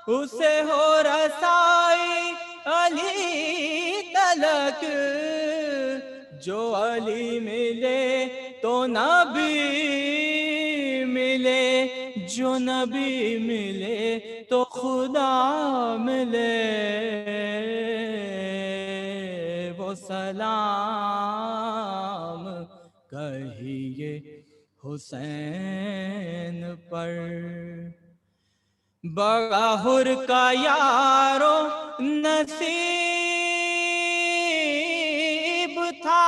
اسے ہو رسائی علی تلک، جو علی ملے تو نبی ملے، جو نبی ملے تو خدا ملے، وہ سلام کہیے حسین پر۔ بڑا حر کا یارو نصیب تھا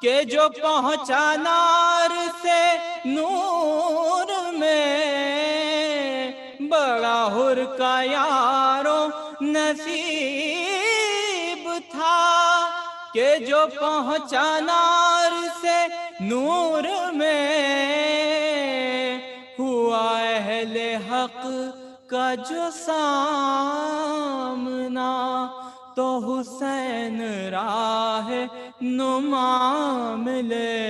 کہ جو پہنچا نار سے نور میں، بڑا حر کا یارو نصیب تھا کہ جو پہنچا نار سے نور میں، ہوا اہل حق کا جو سامنا تو حسین راہ نما ملے،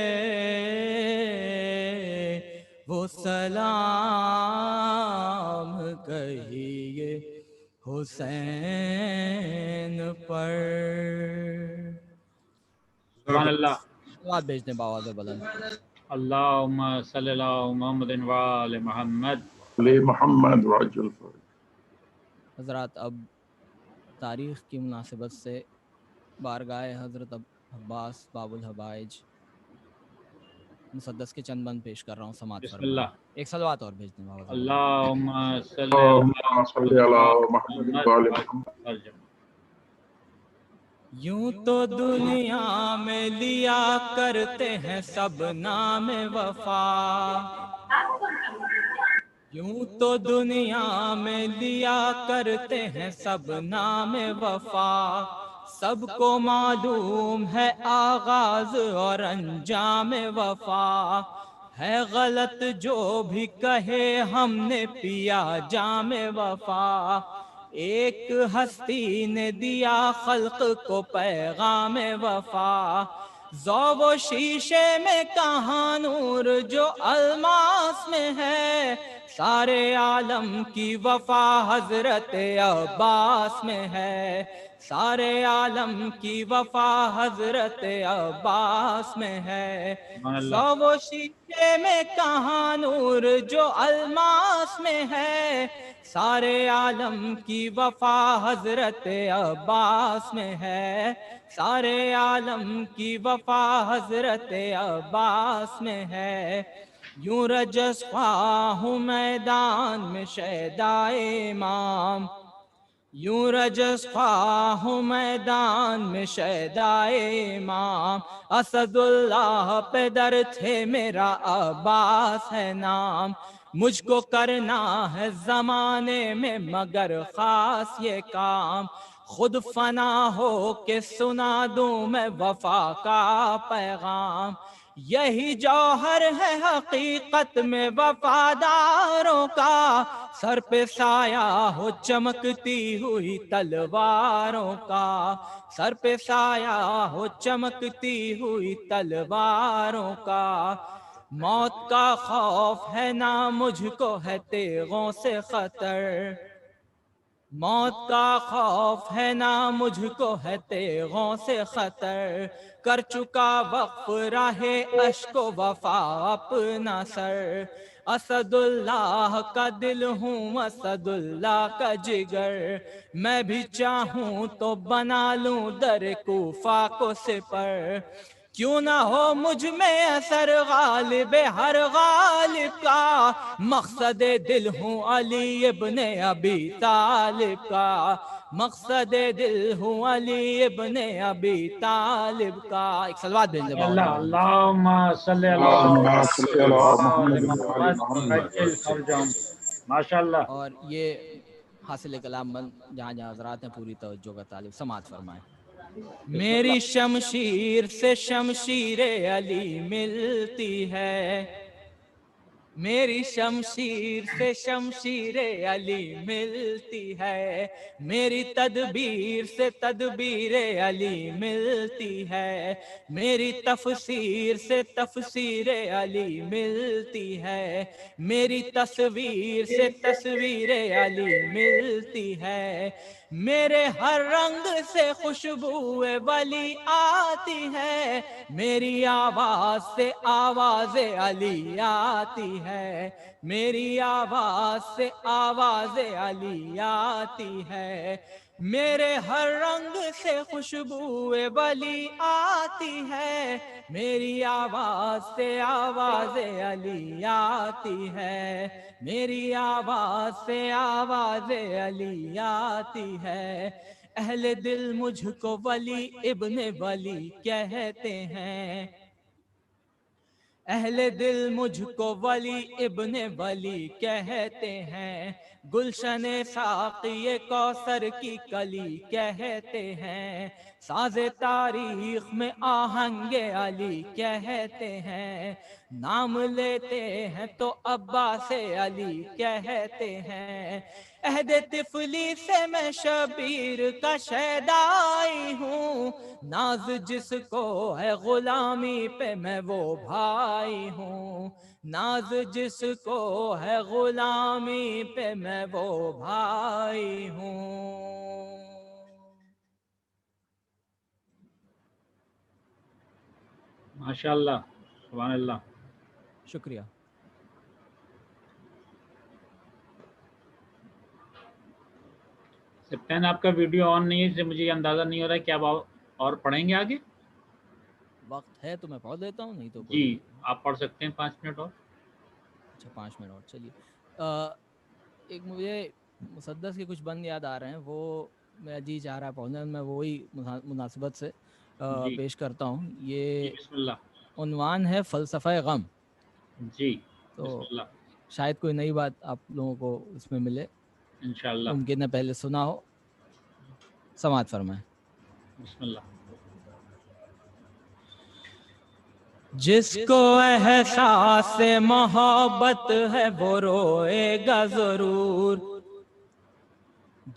وہ سلام کہیے حسین پر۔ سبحان اللہ۔ بات بھیج دیں باواز بلند۔ اللہم صلی اللہ محمد وآل محمد۔ علی محمد وعجل فرج۔ حضرات، اب تاریخ کی مناسبت سے بارگاہ حضرت عباس باب الحبائج مسدس کے چند بند پیش کر رہا ہوں، سماعت بسم فرمائیں۔ اللہ۔ ایک صلوات اور بھیج دیں باواز بلند۔ اللہم صلی اللہم اللہ صلی علی محمد وآل محمد۔ یوں تو دنیا میں لیا کرتے ہیں سب نام وفا، یوں تو دنیا میں لیا کرتے ہیں سب نام وفا، سب کو معلوم ہے آغاز اور انجام وفا، ہے غلط جو بھی کہے ہم نے پیا جام وفا، ایک ہستی نے دیا خلق کو پیغام وفا، ذو و شیشے میں کہاں نور جو الماس میں ہے، سارے عالم کی وفا حضرت عباس میں ہے، سارے عالم کی وفا حضرت عباس میں ہے، ذو و شیشے میں کہاں نور جو الماس میں ہے، سارے عالم کی وفا حضرت عباس میں ہے، سارے عالم کی وفا حضرت عباس میں ہے، یوں رجس خواہ ہوں میدان میں شیدائے امام، یوں رجس خواہ ہوں میدان میں شیدائے امام، اسد اللہ پہ در تھے میرا عباس ہے نام، مجھ کو کرنا ہے زمانے میں مگر خاص یہ کام، خود فنا ہو کے سنا دوں میں وفا کا پیغام، یہی جوہر ہے حقیقت میں وفاداروں کا، سر پہ سایہ ہو چمکتی ہوئی تلواروں کا، سر پہ سایہ ہو چمکتی ہوئی تلواروں کا، موت کا خوف ہے نہ مجھ کو ہے تیغوں سے خطر، موت کا خوف ہے نہ مجھ کو ہے تیغوں سے خطر، کر چکا وقف راہ اشک و وفا اپنا سر، اسد اللہ کا دل ہوں اسد اللہ کا جگر، میں بھی چاہوں تو بنا لوں در کوفہ کو سپر، کیوں نہ ہو مجھ میں اثر غالب ہر غالب کا، مقصد دل ہوں علی ابن ابی طالب کا، مقصد دل ہوں علی ابن ابی طالب کا۔ ایک صلوات بھیج دیں اللہ۔ باواز بلند۔ اللہم صلی اللہم اللہ صلی علی محمد وآل محمد محمد۔ وعجل فرجہم۔ ماشاءاللہ۔ اور یہ حاصل کلام بند جہاں جہاں حضرات ہیں پوری توجہ کا طالب، سماعت فرمائیں۔ میری شمشیر سے شمشیر علی ملتی ہے، میری شمشیر سے شمشیر علی ملتی ہے، میری تدبیر سے تدبیر علی ملتی ہے، میری تفسیر سے تفسیر علی ملتی ہے، میری تصویر سے تصویر علی ملتی ہے، میرے ہر رنگ سے خوشبو ولی آتی ہے، میری آواز سے آواز علی آتی ہے، میری آواز سے آواز علی آتی ہے، میرے ہر رنگ سے خوشبو ولی آتی ہے، میری آواز سے آواز علی آتی ہے، میری آواز سے آواز علی آتی ہے، اہل دل مجھ کو ولی ابن ولی کہتے ہیں، اہل دل مجھ کو ولی ابن ولی کہتے ہیں، گلشن ساقی کوثر کی کلی کہتے ہیں، ساز تاریخ میں آہنگ علی کہتے ہیں، نام لیتے ہیں تو عباس علی کہتے ہیں، عہد طفلی سے میں شبیر کا شیدائی ہوں، ناز جس کو ہے غلامی پہ میں وہ بھائی ہوں، ناز جس کو ہے غلامی پہ میں وہ بھائی ہوں۔ ماشاء اللہ، سبحان اللہ۔ شکریہ۔ سپتین آپ کا ویڈیو آن نہیں ہے، اس سے مجھے یہ اندازہ نہیں ہو رہا ہے کہ آپ اور پڑھیں گے آگے؟ وقت ہے تو میں پڑھ دیتا ہوں، نہیں تو جی کوئی۔ آپ پڑھ سکتے ہیں 5 منٹ اور۔ اچھا 5 منٹ اور، چلیے۔ ایک مجھے مسدس کے کچھ بند یاد آ رہے ہیں، وہ میرا جی چاہ رہا ہے پڑھنے میں، وہی مناسبت سے جی پیش کرتا ہوں۔ جی یہ بسم اللہ۔ عنوان ہے فلسفہ غم۔ جی تو بسم اللہ۔ شاید کوئی نئی بات آپ لوگوں کو اس میں ملے، انشاءاللہ ممکن ہے پہلے سنا ہو۔ سماعت فرمائیں۔ بسم اللہ۔ جس کو احساس محبت ہے وہ روئے گا ضرور،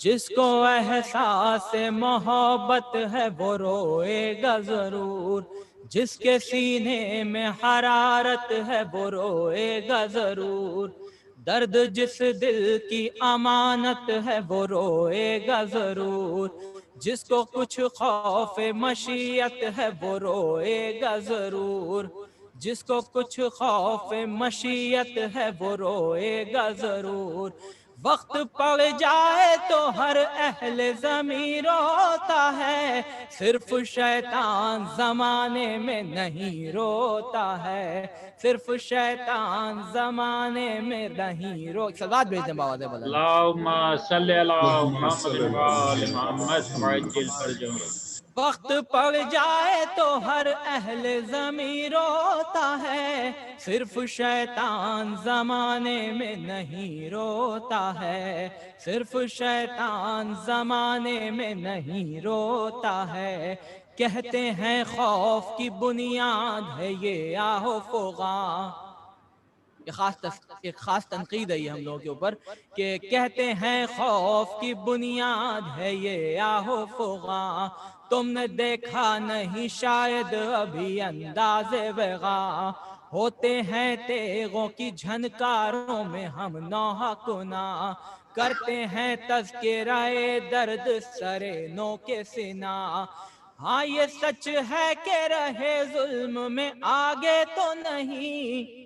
جس کو احساس محبت ہے وہ روئے گا ضرور، جس کے سینے میں حرارت ہے وہ روئے گا ضرور، درد جس دل کی امانت ہے وہ روئے گا ضرور، جس کو کچھ خوف مشیت ہے وہ روئے گا ضرور، جس کو کچھ خوف مشیت ہے وہ روئے گا ضرور، وقت پڑ جائے تو ہر اہل زمین روتا ہے، صرف شیطان زمانے میں نہیں روتا ہے، صرف شیطان زمانے میں نہیں سلوات بھیج دیں بابا دے بدن۔ اللہم صلی علی اللهم محمد صل و على آل محمد محمد وعجل فرجہم۔ وقت پڑ جائے تو ہر اہل زمین روتا ہے، صرف شیطان زمانے میں نہیں روتا ہے، صرف شیطان زمانے میں نہیں روتا ہے، کہتے ہیں خوف کی بنیاد ہے یہ آہو فغاں، ایک خاص تنقید ہے یہ ہم لوگوں کے اوپر کہ کہتے ہیں خوف کی بنیاد ہے یہ آہو فغاں، تم نے دیکھا نہیں شاید ابھی انداز وغا، ہوتے ہیں تیغوں کی جھنکاروں میں ہم نوحہ کنا، کرتے ہیں تذکرہ درد سرے نو کے سنا، ہاں یہ سچ ہے کہ رہے ظلم میں آگے تو نہیں،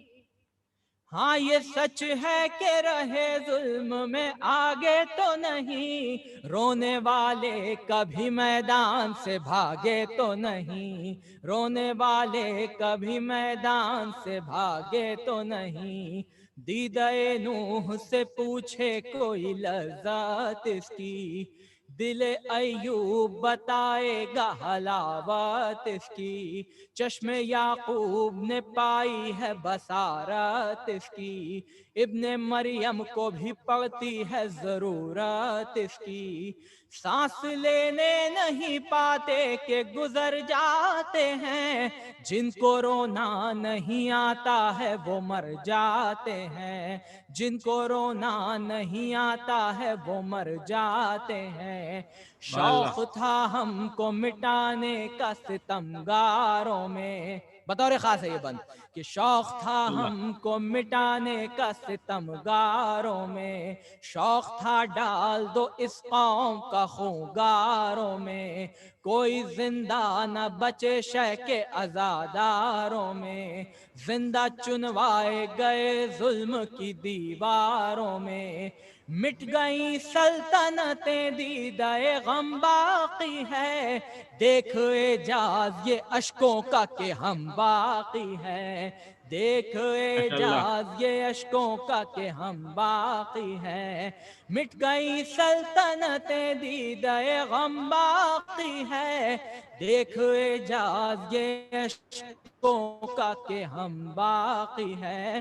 ہاں یہ سچ ہے کہ رہے ظلم میں آگے تو نہیں، رونے والے کبھی میدان سے بھاگے تو نہیں، رونے والے کبھی میدان سے بھاگے تو نہیں، دیدہ نوح سے پوچھے کوئی لذت اس کی، دل ایوب بتائے گا حلاوت اس کی، چشم یعقوب نے پائی ہے بصارت اس کی، ابن مریم کو بھی پڑتی ہے ضرورت اس کی، سانس لینے نہیں پاتے کہ گزر جاتے ہیں، جن کو رونا نہیں آتا ہے وہ مر جاتے ہیں، جن کو رونا نہیں آتا ہے وہ مر جاتے ہیں، شوق تھا ہم کو مٹانے کا ستمگاروں میں، بطور خاص ہے یہ بند کہ شوق تھا ہم کو مٹانے کا ستمگاروں میں، شوق تھا ڈال دو اس قوم کا خونگاروں میں، کوئی زندہ نہ بچے شہ کے عزاداروں میں، زندہ چنوائے گئے ظلم کی دیواروں میں، مٹ گئی سلطنتیں دیدہ غم باقی ہے، دیکھ اعجاز یہ اشکوں کا کہ ہم باقی ہے، دیکھ اعجاز یہ اشکوں کا کہ ہم باقی ہے، مٹ گئی سلطنتیں دیدہ غم باقی ہے، دیکھ اعجاز یہ اشکوں کا کہ ہم باقی ہے،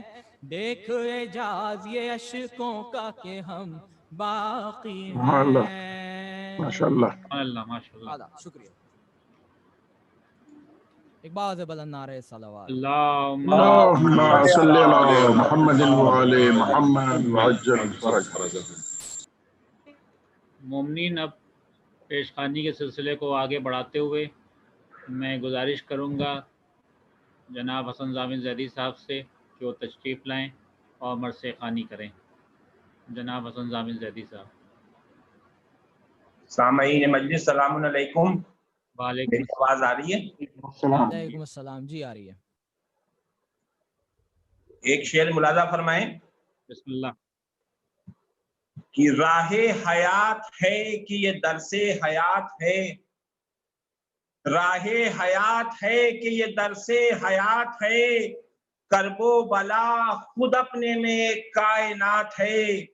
دیکھ اعجاز یہ اشکوں کا کہ ہم باقی ہیں۔ ماشاء اللہ ماشاء اللہ۔ اعلیٰ، شکریہ۔ ایک باز بلند نعرہ صلوات۔ اللهم صل على محمد وعلى محمد وعجل فرجه۔ مومنین، اب پیش خوانی کے سلسلے کو آگے بڑھاتے ہوئے میں گزارش کروں گا جناب حسن ضامن زیدی صاحب سے کہ وہ تشریف لائیں اور مرث خوانی کریں۔ جناب حسن ضامن زیدی صاحب۔ سامعین مجلس، السلام علیکم۔ وعلیکم میری آواز آ رہی ہے؟ وعلیکم السلام، جی آ رہی ہے۔ ایک شعر ملاحظہ فرمائیں بسم اللہ۔ کہ راہ حیات ہے کہ یہ درس حیات ہے، راہ حیات ہے کہ یہ درس حیات ہے، کرب و بلا خود اپنے میں ایک کائنات ہے،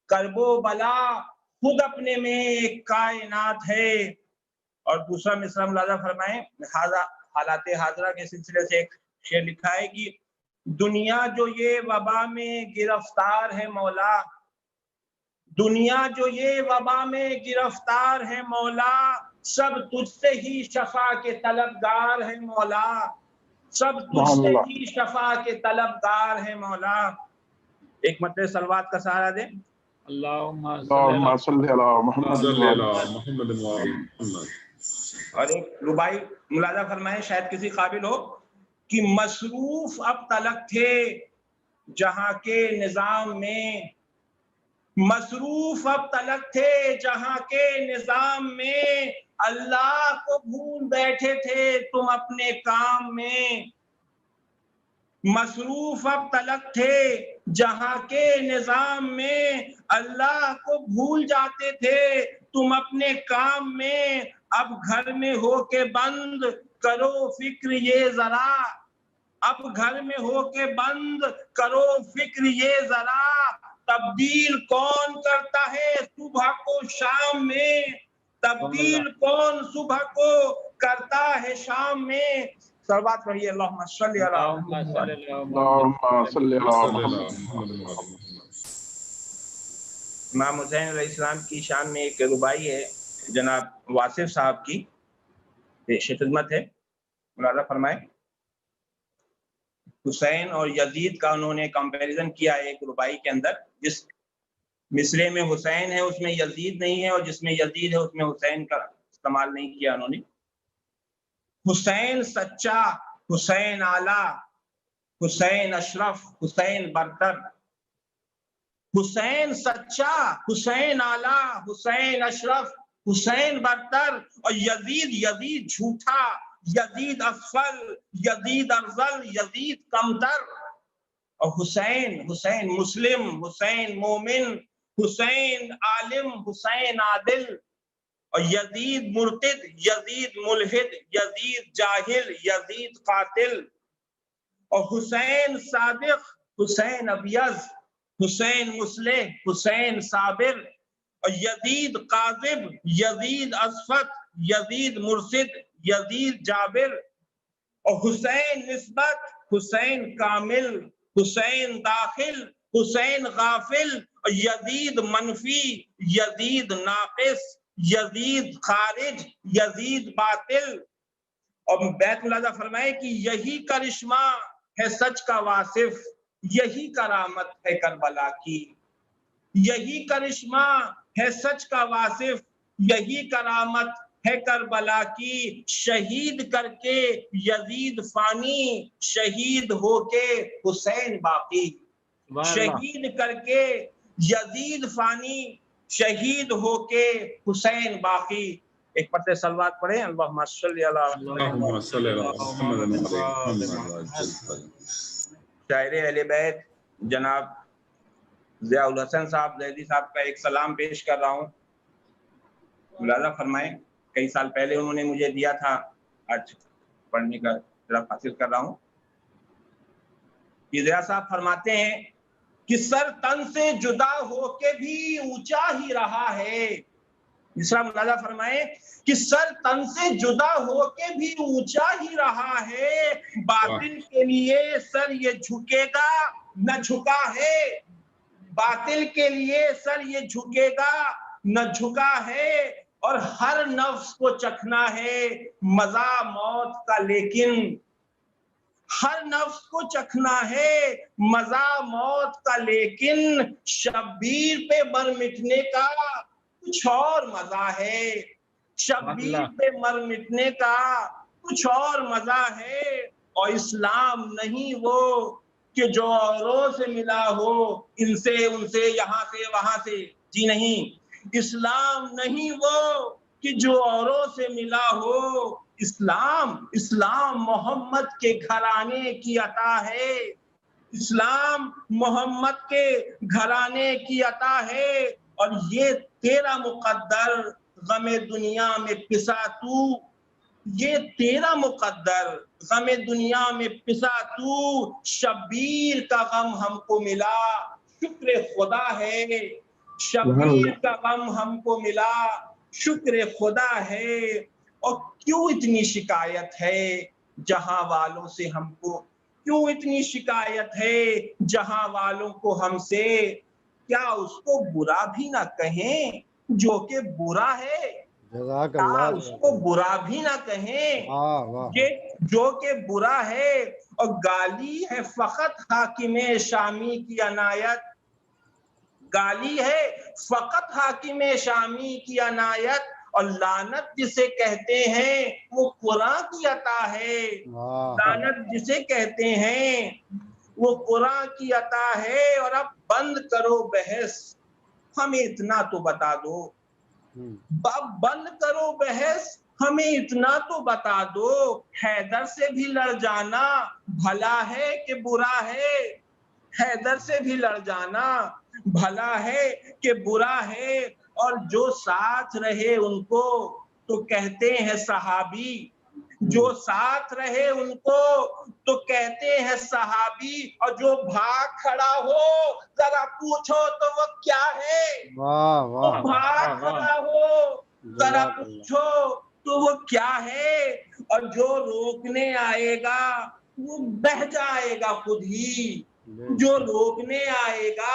کرب و بلا خود اپنے میں ایک کائنات ہے۔ اور دوسرا مصرع ملاحظہ فرمائیں، حالات حاضرہ کے سلسلے سے ایک شعر لکھا ہے کہ دنیا جو یہ وبا میں گرفتار ہے مولا، دنیا جو یہ وبا میں گرفتار ہے مولا، سب تجھ سے ہی شفا کے طلبگار ہے مولا، سب تجھ سے ہی شفا کے طلبگار ہے مولا۔ ایک مرتبہ صلوات کا سہارا دیں۔ اللهم صل على محمد وعلى محمد۔ اور ایک ربائی ملاحظہ فرمائیں، شاید کسی قابل ہو، کہ مصروف اب تلک تھے جہاں کے نظام میں، مصروف اب تلک تھے جہاں کے نظام میں، اللہ کو بھول بیٹھے تھے تم اپنے کام میں، مصروف اب تلک تھے جہاں کے نظام میں، اللہ کو بھول جاتے تھے تم اپنے کام میں، اب گھر میں ہو کے بند کرو فکر یہ ذرا، اب گھر میں ہو کے بند کرو فکر یہ ذرا، تبدیل کون کرتا ہے صبح کو شام میں، تبدیل کون صبح کو کرتا ہے شام میں۔ صلوات پڑھیے، اللہم صلی علی محمد۔ اللهم صل على محمد۔ امام حسین علیہ السلام کی شان میں ایک ربائی ہے جناب واصف صاحب کی، پیش خدمت ہے، ملاحظہ فرمائیں۔ حسین اور یزید کا انہوں نے کمپیریزن کیا ہے ایک ربائی کے اندر، جس مصرے میں حسین ہے اس میں یزید نہیں ہے، اور جس میں یزید ہے اس میں حسین کا استعمال نہیں کیا انہوں نے۔ حسین سچا، حسین اعلیٰ، حسین اشرف، حسین برتر، حسین سچا، حسین اعلیٰ، حسین اشرف، حسین برتر، اور یزید جھوٹا، یزید اسفل، یزید ارذل، یزید کمتر۔ اور حسین مسلم، حسین مومن، حسین عالم، حسین عادل، اور یزید مرتد، یزید ملحد، یزید جاہل، یزید قاتل۔ اور حسین صادق، حسین ابیض، حسین مصلح، حسین صابر، اور یزید قاذب، یزید اسفت، یزید مرشد، یزید جابر، اور حسین نسبت، حسین کامل، حسین داخل، حسین غافل، اور یزید منفی، یزید ناقص، یزید خارج، یزید باطل۔ اور بیت اللہ فرمائے کہ یہی کرشمہ ہے سچ کا واصف، یہی کرامت ہے کربلا کی، یہی کرشمہ ہے سچ کا واصف، یہی کرامت ہے کربلا کی۔ شہید کر کے یزید فانی، شہید ہو کے حسین باقی، شہید کر کے یزید فانی، شہید ہو کے حسین باقی۔ ایک پڑھتے سلوات پڑھیں، اللہم صلی علی اللہم صلی علی محمد شاعر اہل بیت جناب ضیاء الحسن صاحب زیدی صاحب کا ایک سلام پیش کر رہا ہوں۔ ملاحظہ فرمائیں، کئی سال پہلے انہوں نے مجھے دیا تھا، آج پڑھنے کا شرف حاصل کر رہا ہوں۔ یہ ضیاء صاحب فرماتے ہیں کہ سر تن سے جدا ہو کے بھی اونچا ہی رہا ہے۔ دوسرا ملاحظہ فرمائیں کہ سر تن سے جدا ہو کے بھی اونچا ہی رہا ہے، باطل کے لیے سر یہ جھکے گا نہ جھکا ہے، باطل کے لیے سر یہ جھکے گا نہ جھکا ہے، اور ہر نفس کو چکھنا ہے مزہ موت کا، لیکن ہر نفس کو چکھنا ہے مزہ موت کا، لیکن شبیر پہ مر مٹنے کا کچھ اور مزہ ہے، شبیر پہ مر مٹنے کا کچھ اور مزہ ہے۔ اور اسلام نہیں وہ کہ جو اوروں سے ملا ہو، ان سے ان سے یہاں سے وہاں سے، جی نہیں، اسلام نہیں وہ کہ جو اوروں سے ملا ہو، اسلام محمد کے گھرانے کی عطا ہے، اسلام محمد کے گھرانے کی عطا ہے۔ اور یہ تیرا مقدر غم دنیا میں پسا تو، یہ تیرا مقدر غم دنیا میں پسا تو، شبیر کا غم ہم کو ملا شکر خدا ہے، شبیر کا غم ہم کو ملا شکر خدا ہے۔ اور کیوں اتنی شکایت ہے جہاں والوں سے ہم کو، کیوں اتنی شکایت ہے جہاں والوں کو ہم سے، کیا اس کو برا بھی نہ کہیں جو کہ برا ہے، جزاک کیا اللہ، اس کو برا بھی نہ کہیں کہ جو کہ برا ہے۔ اور گالی ہے فقط حاکم شامی کی عنایت، گالی ہے فقط حاکم شامی کی عنایت، اور لعنت جسے کہتے ہیں وہ قرآن کی عطا ہے، لعنت جسے کہتے ہیں وہ قرآن کی عطا ہے۔ اور اب بند کرو بحث، ہمیں اتنا تو بتا دو، اب بند کرو بحث، ہمیں اتنا تو بتا دو، حیدر سے بھی لڑ جانا بھلا ہے کہ برا ہے، حیدر سے بھی لڑ جانا بھلا ہے کہ برا ہے۔ اور جو ساتھ رہے ان کو تو کہتے ہیں صحابی، جو ساتھ رہے ان کو تو کہتے ہیں صحابی، اور جو بھاگ کھڑا ہو ذرا پوچھو تو وہ کیا ہے، وہ بھاگ کھڑا ہو ذرا پوچھو تو وہ کیا ہے۔ اور جو روکنے آئے گا وہ بہہ جائے گا خود ہی، جو روکنے آئے گا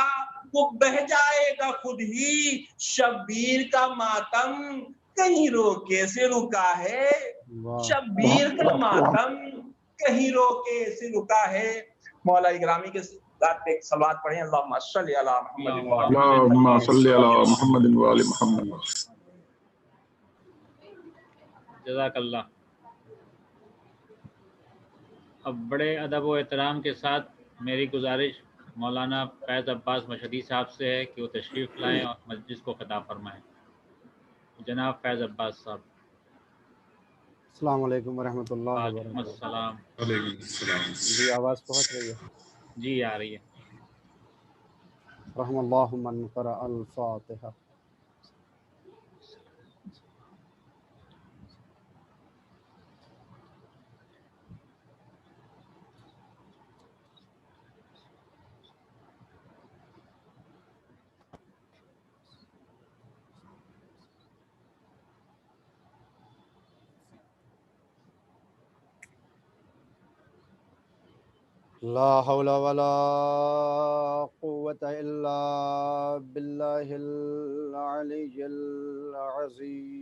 وہ بہہ جائے گا خود ہی، شبیر کا ماتم کہیں روکے سے رکا ہے، شبیر کا ماتم کہیں روکے سے رکا ہے۔ مولا اکرامی کے ساتھ ایک صلوات پڑھیں، اللہم صلی علی محمد اللہم صلی علی محمد وآل محمد۔ جزاک اللہ۔ اب بڑے ادب و احترام کے ساتھ میری گزارش مولانا فیض عباس مشہدی صاحب سے ہے کہ وہ تشریف لائیں اور مجلس کو خطاب فرمائیں۔ جناب فیض عباس صاحب۔ السلام علیکم ورحمۃ اللہ وعلیکم وبرکاتہ۔ السلام۔ علیکم السلام۔ جی آواز پہنچ رہی ہے؟ جی آ رہی ہے۔ رحم اللہ من قرأ الفاتحہ۔ لا حول ولا قوة إلا بالله العلي العظيم.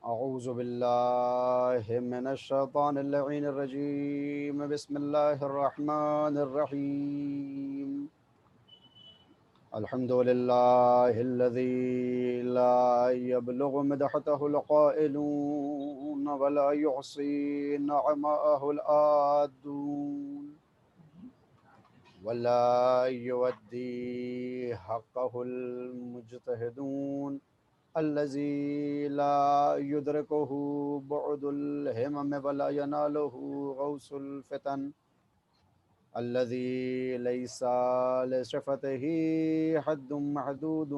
أعوذ بالله من الشيطان اللعين الرجيم. بسم الله الرحمن الرحيم. الحمد لله الذي لا يبلغ مدحته القائلون ولا يحصي نعماءه الآدون ولا يؤدي حقه المجتهدون الذي لا يدركه بعد الهمم ولا يناله غوث الفتن الذي ليس لصفته حد محدود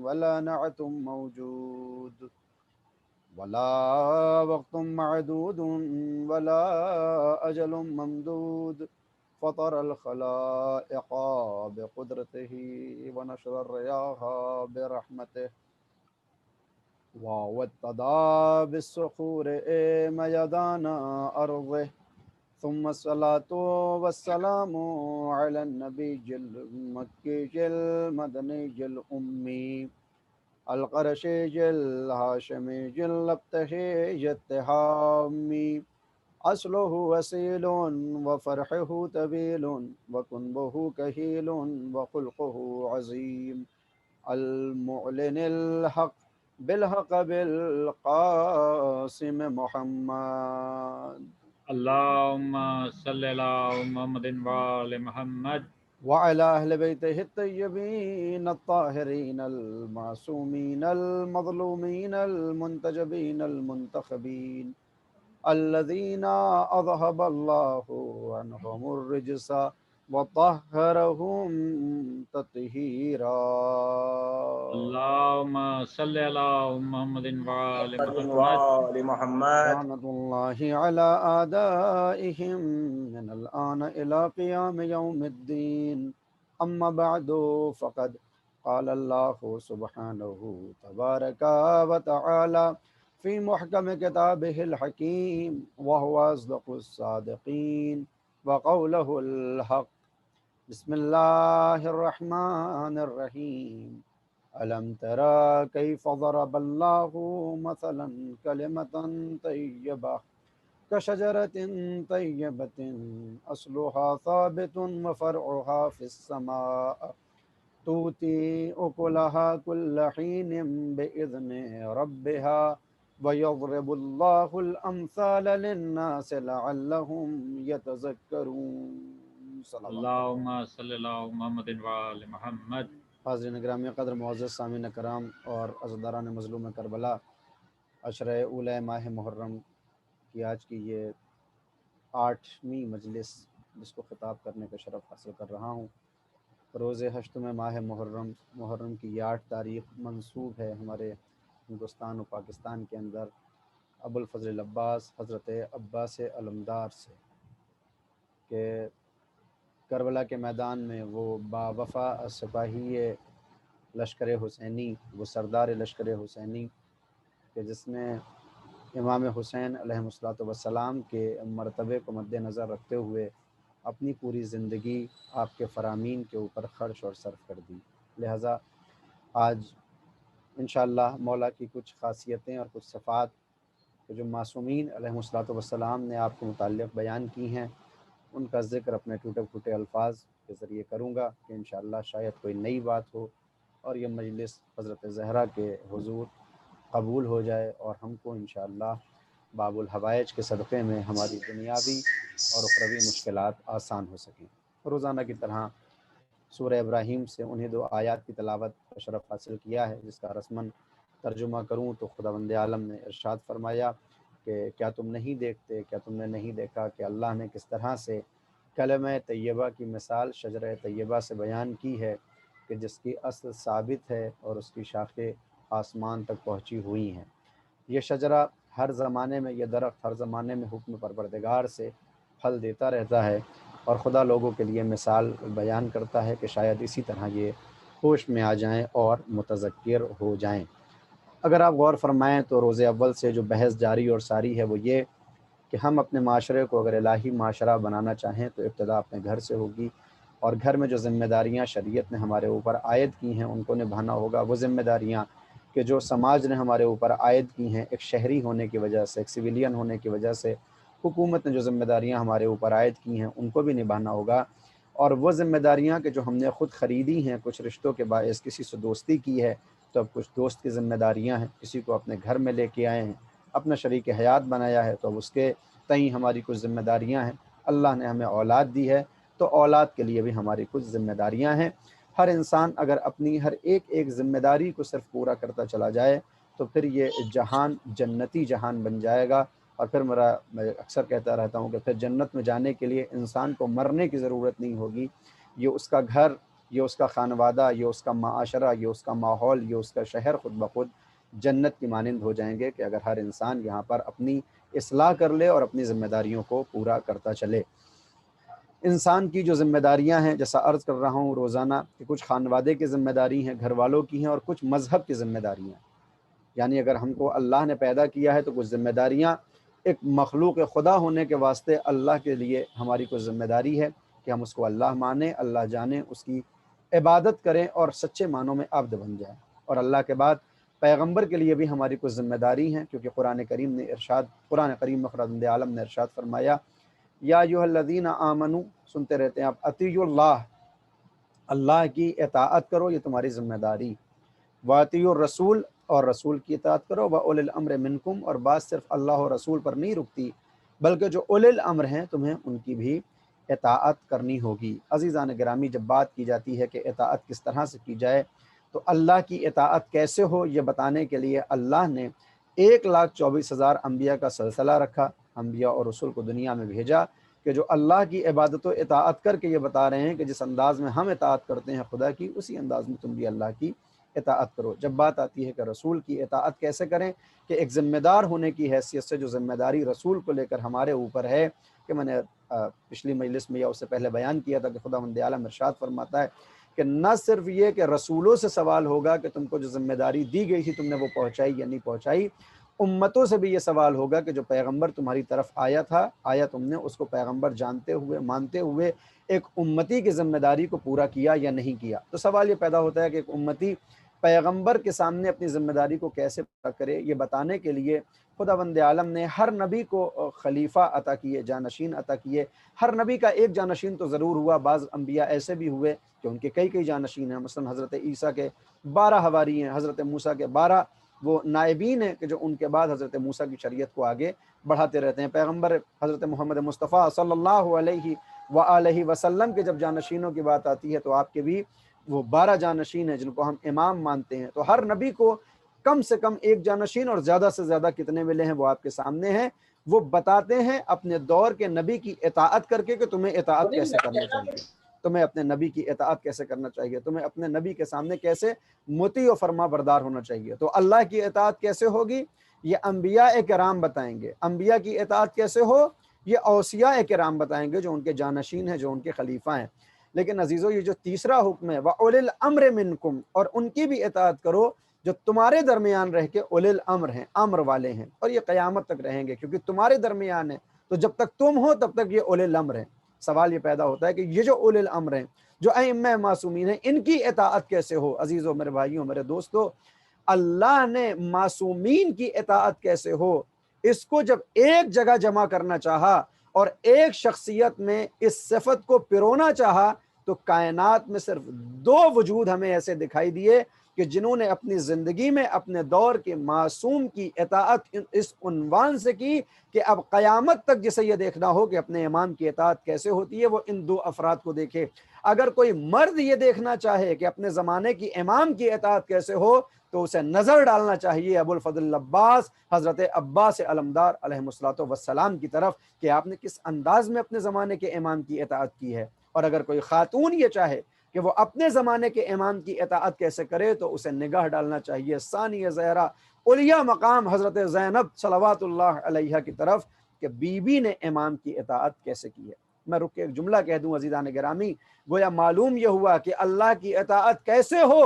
ولا نعت موجود ولا وقت معدود ولا أجل ممدود فطر الخلائق بقدرته ونشر الرياح برحمته ووطدا بالصخور ميدان أرضه ثم الصلاة والسلام على النبي المكي المدني الأمي القرشي الهاشمي اللبتهي التهامي أصله وسيل وفرحه طويل وكنبه كهيل وخلقه عظيم المعلن الحق بالحق بالقاسم محمد اللهم صل على محمد وآل محمد وعلى أهل بيته الطيبين الطاهرين المعصومين المظلومين المنتجبين المنتخبين الذين أذهب الله عنهم الرجس وطهرهم تطهيرا. اللهم صل على محمد وآل محمد وآل محمد. لعنة الله على أعدائهم من الآن إلى قيام يوم الدين. أما بعد فقد قال الله سبحانه تبارك وتعالى في محكم كتابه الحكيم وهو أصدق الصادقين وقوله الحق. بسم الله الرحمن الرحيم. ألم ترى كيف ضرب الله مثلا كلمة طيبة كشجرة طيبة أصلها ثابت وفرعها في السماء تؤتي أكلها كل حين بإذن ربها ويضرب الله الأمثال للناس لعلهم يتذكرون. صلی اللہ علیہ وسلم. اللهم صل على محمد وآل محمد. حاضرین گرامی قدر معزز سامعین کرام اور عزاداران مظلوم کربلا، عشرہ اولی ماہ محرم کی آج کی یہ 8ویں مجلس جس کو خطاب کرنے کا شرف حاصل کر رہا ہوں، روز ہشتم ماہ محرم کی یہ 8 تاریخ منسوب ہے ہمارے ہندوستان و پاکستان کے اندر ابوالفضل العباس حضرت عباس علمدار سے، کہ کربلا کے میدان میں وہ با وفا سپاہی لشکر حسینی، وہ سردار لشکر حسینی کہ جس نے امام حسین علیہ السلام کے مرتبے کو مد نظر رکھتے ہوئے اپنی پوری زندگی آپ کے فرامین کے اوپر خرچ اور صرف کر دی. لہٰذا آج انشاءاللہ مولا کی کچھ خاصیتیں اور کچھ صفات جو معصومین علیہ السلام نے آپ کے متعلق بیان کی ہیں، ان کا ذکر اپنے ٹوٹے پھوٹے الفاظ کے ذریعے کروں گا کہ انشاءاللہ شاید کوئی نئی بات ہو اور یہ مجلس حضرت زہرا کے حضور قبول ہو جائے اور ہم کو انشاءاللہ باب الحوائج کے صدقے میں ہماری دنیاوی اور اخروی مشکلات آسان ہو سکیں. روزانہ کی طرح سورہ ابراہیم سے انہیں 2 آیات کی تلاوت کا شرف حاصل کیا ہے، جس کا رسماً ترجمہ کروں تو خداوند عالم نے ارشاد فرمایا کہ کیا تم نہیں دیکھتے، کیا تم نے نہیں دیکھا کہ اللہ نے کس طرح سے کلمہ طیبہ کی مثال شجرہ طیبہ سے بیان کی ہے کہ جس کی اصل ثابت ہے اور اس کی شاخیں آسمان تک پہنچی ہوئی ہیں. یہ شجرہ ہر زمانے میں، یہ درخت ہر زمانے میں حکم پروردگار سے پھل دیتا رہتا ہے اور خدا لوگوں کے لیے مثال بیان کرتا ہے کہ شاید اسی طرح یہ ہوش میں آ جائیں اور متذکر ہو جائیں. اگر آپ غور فرمائیں تو روز اول سے جو بحث جاری اور ساری ہے وہ یہ کہ ہم اپنے معاشرے کو اگر الہی معاشرہ بنانا چاہیں تو ابتدا اپنے گھر سے ہوگی، اور گھر میں جو ذمہ داریاں شریعت نے ہمارے اوپر عائد کی ہیں ان کو نبھانا ہوگا۔ وہ ذمہ داریاں کہ جو سماج نے ہمارے اوپر عائد کی ہیں، ایک شہری ہونے کی وجہ سے، ایک سویلین ہونے کی وجہ سے حکومت نے جو ذمہ داریاں ہمارے اوپر عائد کی ہیں ان کو بھی نبھانا ہوگا۔ اور وہ ذمہ داریاں کہ جو ہم نے خود خریدی ہیں، کچھ رشتوں کے باعث کسی سے دوستی کی ہے تو اب کچھ دوست کی ذمہ داریاں ہیں، کسی کو اپنے گھر میں لے کے آئے ہیں، اپنا شریک حیات بنایا ہے تو اب اس کے تئیں ہماری کچھ ذمہ داریاں ہیں۔ اللہ نے ہمیں اولاد دی ہے تو اولاد کے لیے بھی ہماری کچھ ذمہ داریاں ہیں۔ ہر انسان اگر اپنی ہر ایک ذمہ داری کو صرف پورا کرتا چلا جائے تو پھر یہ جہان جنتی جہان بن جائے گا۔ اور پھر میں اکثر کہتا رہتا ہوں کہ پھر جنت میں جانے کے لیے انسان کو مرنے کی ضرورت نہیں ہوگی، یہ اس کا گھر، یہ اس کا خانوادہ، یہ اس کا معاشرہ، یہ اس کا ماحول، یہ اس کا شہر خود بخود جنت کی مانند ہو جائیں گے کہ اگر ہر انسان یہاں پر اپنی اصلاح کر لے اور اپنی ذمہ داریوں کو پورا کرتا چلے۔ انسان کی جو ذمہ داریاں ہیں، جیسا عرض کر رہا ہوں روزانہ، کہ کچھ خانوادے کی ذمہ داری ہیں، گھر والوں کی ہیں، اور کچھ مذہب کی ذمہ داریاں ہیں۔ یعنی اگر ہم کو اللہ نے پیدا کیا ہے تو کچھ ذمہ داریاں ایک مخلوق خدا ہونے کے واسطے اللہ کے لیے ہماری کچھ ذمہ داری ہے کہ ہم اس کو اللہ مانیں، اللہ جانیں، اس کی عبادت کریں اور سچے معنوں میں عبد بن جائیں۔ اور اللہ کے بعد پیغمبر کے لیے بھی ہماری کچھ ذمہ داری ہیں، کیونکہ قرآن کریم میں خداوند عالم نے ارشاد فرمایا، یا ایھا الذین آمنو، سنتے رہتے ہیں آپ، اطیعوا اللہ، اللہ کی اطاعت کرو، یہ تمہاری ذمہ داری، واطیعوا الرسول، اور رسول کی اطاعت کرو، واولی الامر منکم، اور بات صرف اللہ اور رسول پر نہیں رکتی بلکہ جو اولی الامر ہیں تمہیں ان کی بھی اطاعت کرنی ہوگی۔ عزیزان گرامی، جب بات کی جاتی ہے کہ اطاعت کس طرح سے کی جائے تو اللہ کی اطاعت کیسے ہو یہ بتانے کے لیے اللہ نے 1,24,000 انبیاء کا سلسلہ رکھا، انبیاء اور رسول کو دنیا میں بھیجا کہ جو اللہ کی عبادت و اطاعت کر کے یہ بتا رہے ہیں کہ جس انداز میں ہم اطاعت کرتے ہیں خدا کی، اسی انداز میں تم بھی اللہ کی اطاعت کرو۔ جب بات آتی ہے کہ رسول کی اطاعت کیسے کریں، کہ ایک ذمہ دار ہونے کی حیثیت سے جو ذمہ داری رسول کو لے کر ہمارے اوپر ہے، کہ میں نے پچھلی مجلس میں یا اس سے پہلے بیان کیا تھا کہ خداوند عالم ارشاد فرماتا ہے کہ نہ صرف یہ کہ رسولوں سے سوال ہوگا کہ تم کو جو ذمہ داری دی گئی تھی تم نے وہ پہنچائی یا نہیں پہنچائی، امتوں سے بھی یہ سوال ہوگا کہ جو پیغمبر تمہاری طرف آیا تم نے اس کو پیغمبر جانتے ہوئے مانتے ہوئے ایک امتی کی ذمہ داری کو پورا کیا یا نہیں کیا۔ تو سوال یہ پیدا ہوتا ہے کہ ایک امتی پیغمبر کے سامنے اپنی ذمہ داری کو کیسے پورا کرے۔ یہ بتانے کے لیے خداوند عالم نے ہر نبی کو خلیفہ عطا کیے، جانشین عطا کیے۔ ہر نبی کا ایک جانشین تو ضرور ہوا، بعض انبیاء ایسے بھی ہوئے کہ ان کے کئی جانشین ہیں، مثلا حضرت عیسیٰ کے 12 حواری ہیں، حضرت موسیٰ کے 12 وہ نائبین ہیں کہ جو ان کے بعد حضرت موسیٰ کی شریعت کو آگے بڑھاتے رہتے ہیں۔ پیغمبر حضرت محمد مصطفیٰ صلی اللہ علیہ وآلہ وسلم کے جب جانشینوں کی بات آتی ہے تو آپ کے بھی وہ 12 جانشین ہیں جن کو ہم امام مانتے ہیں۔ تو ہر نبی کو کم سے کم ایک جانشین، اور زیادہ سے زیادہ کتنے ملے ہیں وہ آپ کے سامنے ہیں۔ وہ بتاتے ہیں اپنے دور کے نبی کی اطاعت کر کے کہ تمہیں اطاعت کیسے کرنا چاہیے، تمہیں اپنے نبی کی اطاعت کیسے کرنا چاہیے، تمہیں اپنے نبی کے سامنے کیسے مطیع و فرما بردار ہونا چاہیے۔ تو اللہ کی اطاعت کیسے ہوگی یہ انبیاء کرام بتائیں گے۔ انبیاء کی اطاعت کیسے ہو یہ اوصیاء کرام بتائیں گے، جو ان کے جانشین ہیں، جو ان کے خلیفہ ہیں۔ لیکن عزیزو، یہ جو تیسرا حکم ہے وَأُولِي الْأَمْرِ مِنْكُمْ، اور ان کی بھی اطاعت کرو جو تمہارے درمیان رہ کے اولی الامر ہیں، امر والے ہیں، اور یہ قیامت تک رہیں گے کیونکہ تمہارے درمیان ہیں، تو جب تک تم ہو تب تک یہ اولی الامر ہیں۔ سوال یہ پیدا ہوتا ہے کہ یہ جو اولی الامر ہیں، جو ائمہ معصومین ہیں، ان کی اطاعت کیسے ہو؟ عزیزو، میرے بھائیوں، میرے دوستو، اللہ نے معصومین کی اطاعت کیسے ہو اس کو جب ایک جگہ جمع کرنا چاہا اور ایک شخصیت میں اس صفت کو پرونا چاہا تو کائنات میں صرف 2 وجود ہمیں ایسے دکھائی دیے کہ جنہوں نے اپنی زندگی میں اپنے دور کے معصوم کی اطاعت اس عنوان سے کی کہ اب قیامت تک جسے یہ دیکھنا ہو کہ اپنے امام کی اطاعت کیسے ہوتی ہے وہ ان 2 افراد کو دیکھے۔ اگر کوئی مرد یہ دیکھنا چاہے کہ اپنے زمانے کی امام کی اطاعت کیسے ہو تو اسے نظر ڈالنا چاہیے ابو الفضل العباس حضرت عباس علمدار علیہ السلام کی طرف کہ آپ نے کس انداز میں اپنے زمانے کے امام کی اطاعت کی ہے۔ اور اگر کوئی خاتون یہ چاہے کہ وہ اپنے زمانے کے امام کی اطاعت کیسے کرے تو اسے نگاہ ڈالنا چاہیے ثانیہ زہرا اولیاء مقام حضرت زینب صلوات اللہ علیہا کی طرف کہ بی بی نے امام کی اطاعت کیسے کی ہے۔ میں رک کے ایک جملہ کہہ دوں عزیزان گرامی، گویا معلوم یہ ہوا کہ اللہ کی اطاعت کیسے ہو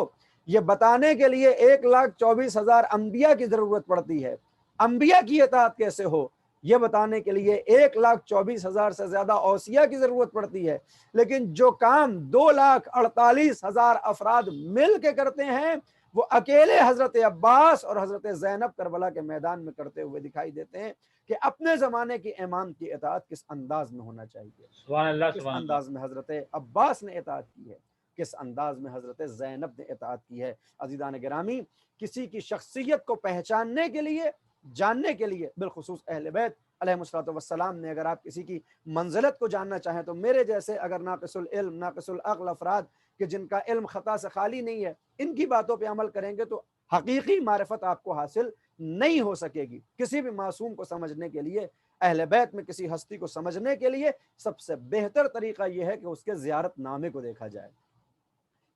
یہ بتانے کے لیے 1,24,000 انبیاء کی ضرورت پڑتی ہے۔ انبیاء کی اطاعت کیسے ہو یہ بتانے کے لیے 1,24,000 سے زیادہ اوصیہ کی ضرورت پڑتی ہے، لیکن جو کام 2,48,000 افراد مل کے کرتے ہیں وہ اکیلے حضرت عباس اور حضرت زینب کربلا کے میدان میں کرتے ہوئے دکھائی دیتے ہیں کہ اپنے زمانے کی امام کی اطاعت کس انداز میں ہونا چاہیے، سبحان اللہ کس سبحان اللہ. انداز میں حضرت عباس نے اطاعت کی ہے، کس انداز میں حضرت زینب نے اطاعت کی ہے۔ عزیزان گرامی، کسی کی شخصیت کو پہچاننے کے لیے، جاننے کے لیے، بالخصوص اہل بیت علیہم الصلوۃ والسلام نے، اگر آپ کسی کی منزلت کو جاننا چاہیں تو میرے جیسے اگر ناقص العلم ناقص العقل افراد کہ جن کا علم خطا سے خالی نہیں ہے، ان کی باتوں پہ عمل کریں گے تو حقیقی معرفت آپ کو حاصل نہیں ہو سکے گی۔ کسی بھی معصوم کو سمجھنے کے لیے، اہل بیت میں کسی ہستی کو سمجھنے کے لیے سب سے بہتر طریقہ یہ ہے کہ اس کے زیارت نامے کو دیکھا جائے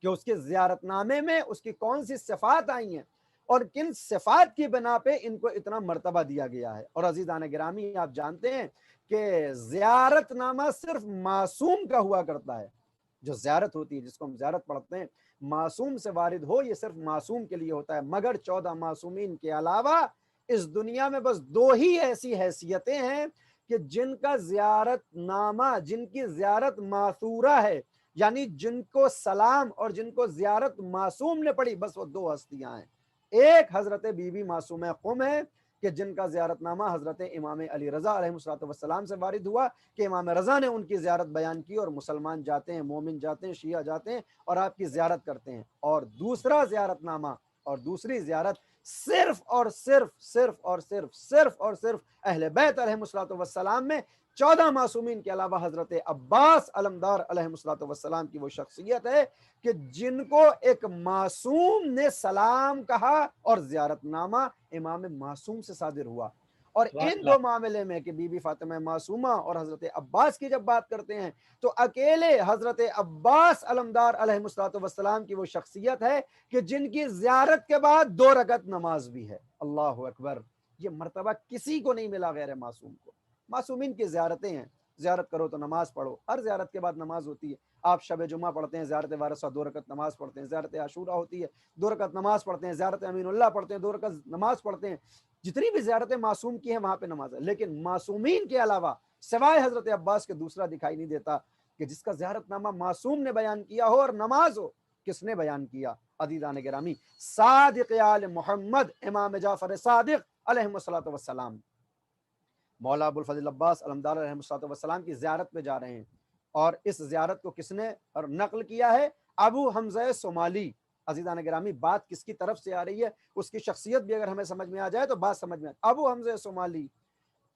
کہ اس کے زیارت نامے میں اس کی کون سی صفات آئی ہیں اور کن صفات کی بنا پہ ان کو اتنا مرتبہ دیا گیا ہے۔ اور عزیزان گرامی، آپ جانتے ہیں کہ زیارت نامہ صرف معصوم کا ہوا کرتا ہے۔ جو زیارت ہوتی ہے، جس کو ہم زیارت پڑھتے ہیں، معصوم سے وارد ہو، یہ صرف معصوم کے لیے ہوتا ہے، مگر 14 معصومین کے علاوہ اس دنیا میں بس 2 ہی ایسی حیثیتیں ہیں کہ جن کا زیارت نامہ، جن کی زیارت معثورہ ہے، یعنی جن کو سلام اور جن کو زیارت معصوم نے پڑھی، بس وہ 2 ہستیاں ہیں۔ ایک حضرت بی بی معصومہ قم ہے کہ جن کا زیارت نامہ حضرت امام علی رضا علیہ السلام سے وارد ہوا کہ امام رضا نے ان کی زیارت بیان کی، اور مسلمان جاتے ہیں، مومن جاتے ہیں، شیعہ جاتے ہیں اور آپ کی زیارت کرتے ہیں۔ اور دوسرا زیارت نامہ اور دوسری زیارت صرف اور صرف اہل بیت علیہ السلام میں 14 معصومین کے علاوہ حضرت عباس علمدار علیہ السلام کی وہ شخصیت ہے کہ جن کو ایک معصوم نے سلام کہا اور زیارت نامہ امام معصوم سے صادر ہوا۔ اور ان 2 معاملے میں کہ بی بی فاطمہ معصومہ اور حضرت عباس کی جب بات کرتے ہیں تو اکیلے حضرت عباس علمدار علیہ السلام کی وہ شخصیت ہے کہ جن کی زیارت کے بعد 2 رکعت نماز بھی ہے۔ اللہ اکبر! یہ مرتبہ کسی کو نہیں ملا غیر معصوم کو۔ معصومین کی زیارتیں ہیں، زیارت کرو تو نماز پڑھو، ہر زیارت کے بعد نماز ہوتی ہے۔ آپ شب جمعہ پڑھتے ہیں، زیارت وارثہ 2 رکعت نماز پڑھتے ہیں، زیارت عاشورہ ہوتی ہے 2 رکعت نماز پڑھتے ہیں، زیارت امین اللہ پڑھتے ہیں 2 رکعت نماز پڑھتے ہیں۔ جتنی بھی زیارتیں معصوم کی ہیں وہاں پہ نماز ہے، لیکن معصومین کے علاوہ سوائے حضرت عباس کے دوسرا دکھائی نہیں دیتا کہ جس کا زیارت نامہ معصوم نے بیان کیا ہو اور نماز ہو۔ کس نے بیان کیا؟ عزیزان گرامی، صادق آل محمد امام جعفر صادق علیہ السلام، مولا ابو الفضل عباس علمدار علیہ السلام کی زیارت پہ جا رہے ہیں، اور اس زیارت کو کس نے اور نقل کیا ہے؟ ابو حمزہ صومالی۔ عزیزان گرامی، بات کس کی طرف سے آ رہی ہے، اس کی شخصیت بھی اگر ہمیں سمجھ میں آ جائے تو بات سمجھ میں آ جائے۔ ابو حمزہ صومالی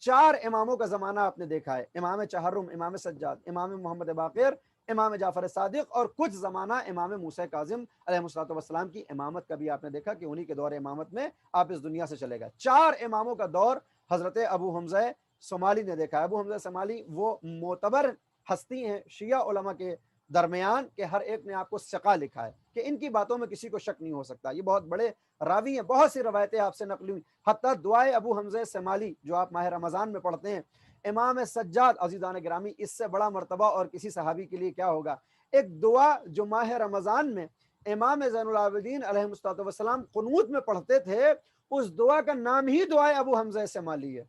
4 اماموں کا زمانہ آپ نے دیکھا ہے، امام چہرم، امام سجاد، امام محمد باقر، امام جعفر صادق، اور کچھ زمانہ امام موسیٰ کاظم علیہ السلام کی امامت کا بھی آپ نے دیکھا کہ انہی کے دور امامت میں آپ اس دنیا سے چلے گا۔ 4 اماموں کا دور حضرت ابو حمزہ صومالی نے دیکھا ہے۔ ابو حمزہ صومالی وہ معتبر ہستی ہیں شیعہ علماء کے درمیان کہ ہر ایک نے آپ کو ثقہ لکھا ہے کہ ان کی باتوں میں کسی کو شک نہیں ہو سکتا۔ یہ بہت بڑے راوی ہیں، بہت سی روایتیں آپ سے نقل ہوئی، حتیٰ دعائے ابو حمزہ صومالی جو آپ ماہ رمضان میں پڑھتے ہیں۔ امام سجاد، عزیزان گرامی، اس سے بڑا مرتبہ اور کسی صحابی کے لیے کیا ہوگا؟ ایک دعا جو ماہ رمضان میں امام زین العابدین علیہ السلام قنوت میں پڑھتے تھے، اس دعا کا نام ہی دعائے ابو حمزہ صومالی ہے۔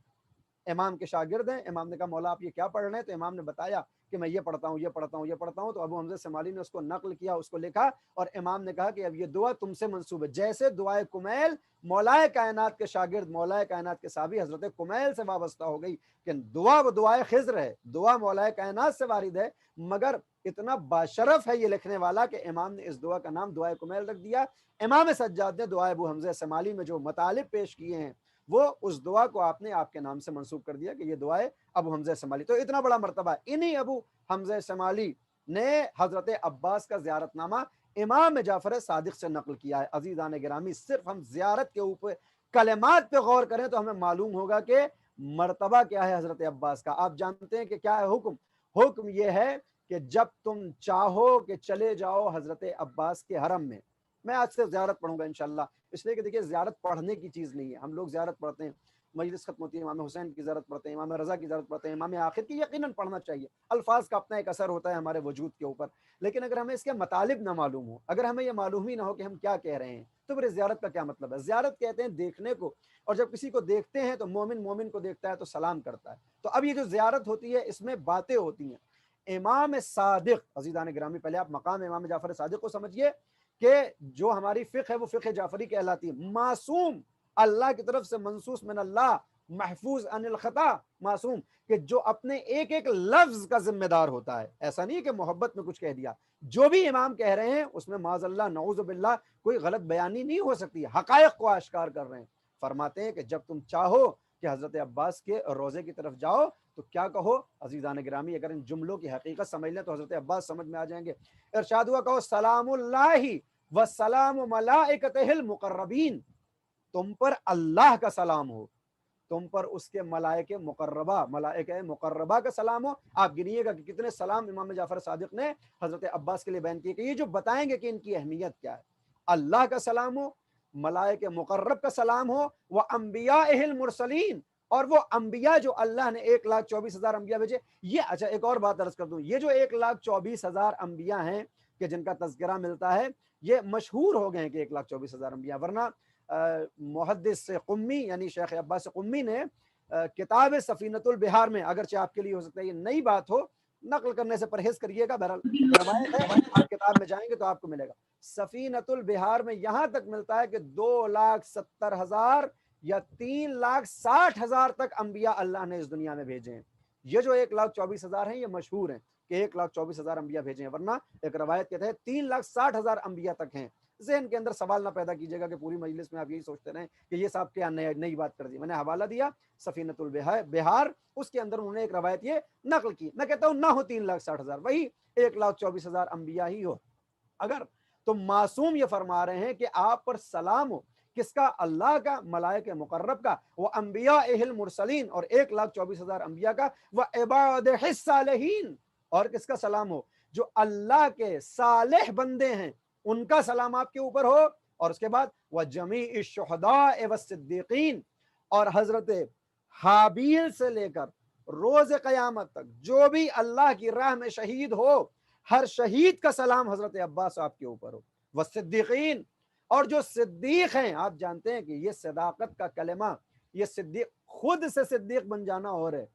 امام کے شاگرد ہیں، امام نے کہا مولا آپ یہ کیا پڑھ رہے ہیں؟ تو امام نے بتایا کہ میں یہ پڑھتا ہوں، یہ پڑھتا ہوں، یہ پڑھتا ہوں۔ تو ابو حمزہ صومالی نے اس کو نقل کیا، اس کو لکھا، اور امام نے کہا کہ اب یہ دعا تم سے منسوب ہے، جیسے دعائے کمیل مولائے کائنات کے شاگرد، مولائے کائنات کے صحابی حضرت کمیل سے وابستہ ہو گئی کہ دعا وہ دعائے خضر ہے، دعا مولائے کائنات سے وارد ہے، مگر اتنا باشرف ہے یہ لکھنے والا کہ امام نے اس دعا کا نام دعائے کمیل رکھ دیا۔ امام سجاد نے دعائے ابو حمزہ صومالی میں جو مطالب پیش کیے ہیں وہ اس دعا کو آپ نے آپ کے نام سے منسوب کر دیا کہ یہ دعائے ابو حمزہ صومالی۔ تو اتنا بڑا مرتبہ ہے۔ انہی ابو حمزہ صومالی نے حضرت عباس کا زیارت نامہ امام جعفر صادق سے نقل کیا ہے۔ عزیزان گرامی، صرف ہم زیارت کے اوپر کلمات پہ غور کریں تو ہمیں معلوم ہوگا کہ مرتبہ کیا ہے حضرت عباس کا۔ آپ جانتے ہیں کہ کیا ہے حکم؟ حکم یہ ہے کہ جب تم چاہو کہ چلے جاؤ حضرت عباس کے حرم میں آج سے زیارت پڑھوں گا انشاءاللہ، اس لیے کہ دیکھیے زیارت پڑھنے کی چیز نہیں ہے، ہم لوگ زیارت پڑھتے ہیں مجلس ختم ہوتی ہے امام حسین کی زیارت پڑھتے ہیں, امام رضا کی زیارت پڑھتے ہیں, امام آخر کی یقیناً پڑھنا چاہیے. الفاظ کا اپنا ایک اثر ہوتا ہے ہمارے وجود کے اوپر, لیکن اگر ہمیں اس کے مطالب نہ معلوم ہو, اگر ہمیں یہ معلوم ہی نہ ہو کہ ہم کیا کہہ رہے ہیں, تو پھر زیارت کا کیا مطلب ہے؟ زیارت کہتے ہیں دیکھنے کو, اور جب کسی کو دیکھتے ہیں تو مومن مومن کو دیکھتا ہے تو سلام کرتا ہے. تو اب یہ جو زیارت ہوتی ہے اس میں باتیں ہوتی ہیں. امام صادق, عزیزان گرامی, پہلے آپ مقام امام جعفر صادق کو سمجھیے کہ جو ہماری فقہ ہے وہ فقہ جعفری کہلاتی ہے. معصوم, اللہ کی طرف سے منصوص من اللہ, محفوظ عن الخطا, معصوم کہ جو اپنے ایک ایک لفظ کا ذمہ دار ہوتا ہے. ایسا نہیں کہ محبت میں کچھ کہہ دیا, جو بھی امام کہہ رہے ہیں اس میں معاذ اللہ نعوذ باللہ کوئی غلط بیانی نہیں ہو سکتی, حقائق کو آشکار کر رہے ہیں. فرماتے ہیں کہ جب تم چاہو کہ حضرت عباس کے روزے کی طرف جاؤ تو کیا کہو؟ عزیزان گرامی, اگر ان جملوں کی حقیقت سمجھ لیں تو حضرت عباس سمجھ میں آ جائیں گے. ارشاد ہوا, کہو سلام اللہ والسلام ملائکتہ المقربین, تم پر اللہ کا سلام ہو, تم پر اس کے ملائکہ مقربہ, ملائکہ مقربہ کا سلام ہو. آپ گنیے گا کہ کتنے سلام امام جعفر صادق نے حضرت عباس کے لیے بیان کیے, کہ یہ جو بتائیں گے کہ ان کی اہمیت کیا ہے. اللہ کا سلام ہو, ملائکہ مقرب کا سلام ہو, وانبیائہ المرسلین, اور وہ انبیاء جو اللہ نے 1,24,000 انبیاء بھیجے. یہ اچھا ایک اور بات عرض کر دوں, یہ جو 1,24,000 انبیاء ہیں کہ جن کا تذکرہ ملتا ہے, یہ مشہور ہو گئے ہیں کہ 1,24,000 انبیاء, ورنہ محدث قمی یعنی شیخ عباس قمی نے کتاب سفینۃ البحار میں, اگرچہ آپ کے لیے ہو سکتا ہے یہ نئی بات ہو, نقل کرنے سے پرہیز کریے گا, بہرحال روایت ہے, آپ کتاب میں جائیں گے تو آپ کو ملے گا. سفینۃ البحار میں یہاں تک ملتا ہے کہ 2,70,000 یا 3,60,000 تک انبیاء اللہ نے اس دنیا میں بھیجے ہیں. یہ جو 1,24,000 ہیں یہ مشہور ہیں کہ 1,24,000 انبیاء بھیجے ہیں, ورنہ ایک روایت کے تحت 3,60,000 انبیاء تک ہیں. ذہن کے اندر سوال نہ پیدا کیجیے گا کہ پوری مجلس میں آپ یہی سوچتے رہیں کہ یہ صاحب کیا نئی بات کر دی. میں نے حوالہ دیا سفینۃ البحار, اس کے اندر انہوں نے ایک روایت یہ نقل کی. میں کہتا ہوں نہ ہو 3,60,000, وہی 1,24,000 انبیاء ہی ہو. اگر تو معصوم یہ فرما رہے ہیں کہ آپ پر سلام ہو, کس کا؟ اللہ کا, ملائکہ مقرب کا, وہ انبیائہ المرسلین, اور 1,24,000 انبیاء کا, وہ عبادہ الصالحین, اور کس کا سلام ہو؟ جو اللہ کے صالح بندے ہیں ان کا سلام آپ کے اوپر ہو. اور اس کے بعد وہ جمیع الشہداء والصدیقین, اور حضرت حابیل سے لے کر روز قیامت تک جو بھی اللہ کی راہ میں شہید ہو, ہر شہید کا سلام حضرت عباس آپ کے اوپر ہو. والصدیقین, اور جو صدیق ہیں, آپ جانتے ہیں کہ یہ صداقت کا کلمہ, یہ صدیق خود سے صدیق بن جانا اور ہے,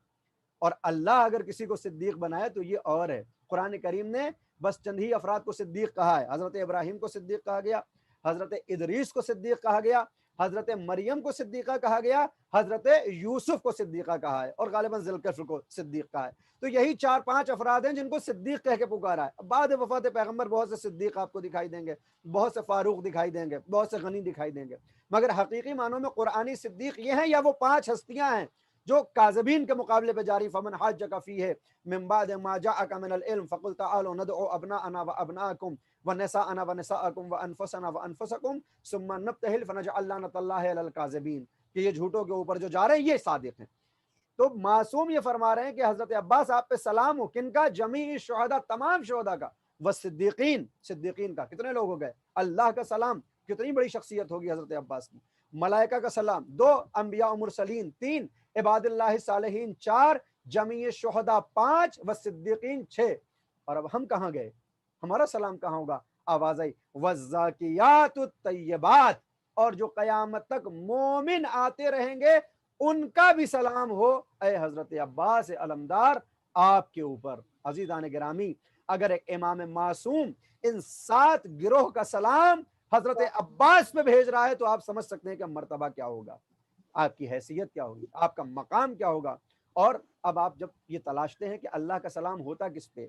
اور اللہ اگر کسی کو صدیق بنائے تو یہ اور ہے. قرآن کریم نے بس چند ہی افراد کو صدیق کہا ہے. حضرت ابراہیم کو صدیق کہا گیا, حضرت ادریس کو صدیق کہا گیا, حضرت مریم کو صدیقہ کہا گیا, حضرت یوسف کو صدیقہ کہا ہے, اور غالباً ذوالکفل کو صدیق کہا ہے. تو یہی 4-5 افراد ہیں جن کو صدیق کہہ کے پکارا ہے. بعد وفات پیغمبر بہت سے صدیق آپ کو دکھائی دیں گے, بہت سے فاروق دکھائی دیں گے, بہت سے غنی دکھائی دیں گے, مگر حقیقی معنوں میں قرآنی صدیق یہ ہیں, یا وہ 5 ہستیاں ہیں جو کاذبین کے مقابلے پہ جاری. فمن حاجک فیہ من بعد ما جاءک من العلم فقل تعالوا ندعو ابناءنا وابناءکم ونساءنا ونساءکم وانفسنا وانفسکم ثم نبتہل فنجعل لعنۃ اللہ علی الکاذبین, کہ یہ جھوٹوں کے اوپر جو جا رہے ہیں یہ صادق ہیں. تو معصوم یہ فرما رہے ہیں کہ حضرت عباس آپ پہ سلام ہو, کن کا؟ جمیع الشہداء, تمام شہداء کا. والصدیقین, صدیقین کا. کتنے لوگ ہو گئے؟ اللہ کا سلام, کتنی بڑی شخصیت ہوگی حضرت عباس کی. ملائکہ کا سلام 2, انبیاء و مرسلین 3, عباد اللہ صالحین 4, جمیع الشہداء 5, والصدیقین 6. اور اب ہم کہاں گئے؟ ہمارا سلام کہاں ہوگا؟ آواز آئی والزاکیات الطیبات, اور جو قیامت تک مومن آتے رہیں گے ان کا بھی سلام ہو اے حضرت عباس علمدار آپ کے اوپر. عزیزان گرامی, اگر ایک امام معصوم ان 7 گروہ کا سلام حضرت عباس پہ بھیج رہا ہے تو آپ سمجھ سکتے ہیں کہ مرتبہ کیا ہوگا, آپ کی حیثیت کیا ہوگی, آپ کا مقام کیا ہوگا. اور اب آپ جب یہ تلاشتے ہیں کہ اللہ کا سلام ہوتا کس پہ,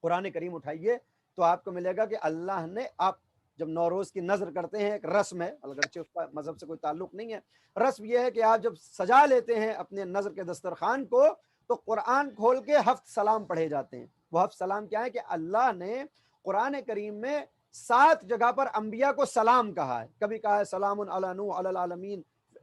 قرآن کریم اٹھائیے تو آپ کو ملے گا کہ اللہ نے, آپ جب نوروز کی نظر کرتے ہیں, ایک رسم ہے, اگرچہ اس کا مذہب سے کوئی تعلق نہیں ہے, رسم یہ ہے کہ آپ جب سجا لیتے ہیں اپنے نظر کے دسترخوان کو تو قرآن کھول کے 7 سلام پڑھے جاتے ہیں. وہ 7 سلام کیا ہے کہ اللہ نے قرآن کریم میں 7 جگہ پر انبیاء کو سلام کہا ہے. کبھی کہا ہے سلام علی نوح علی العالمین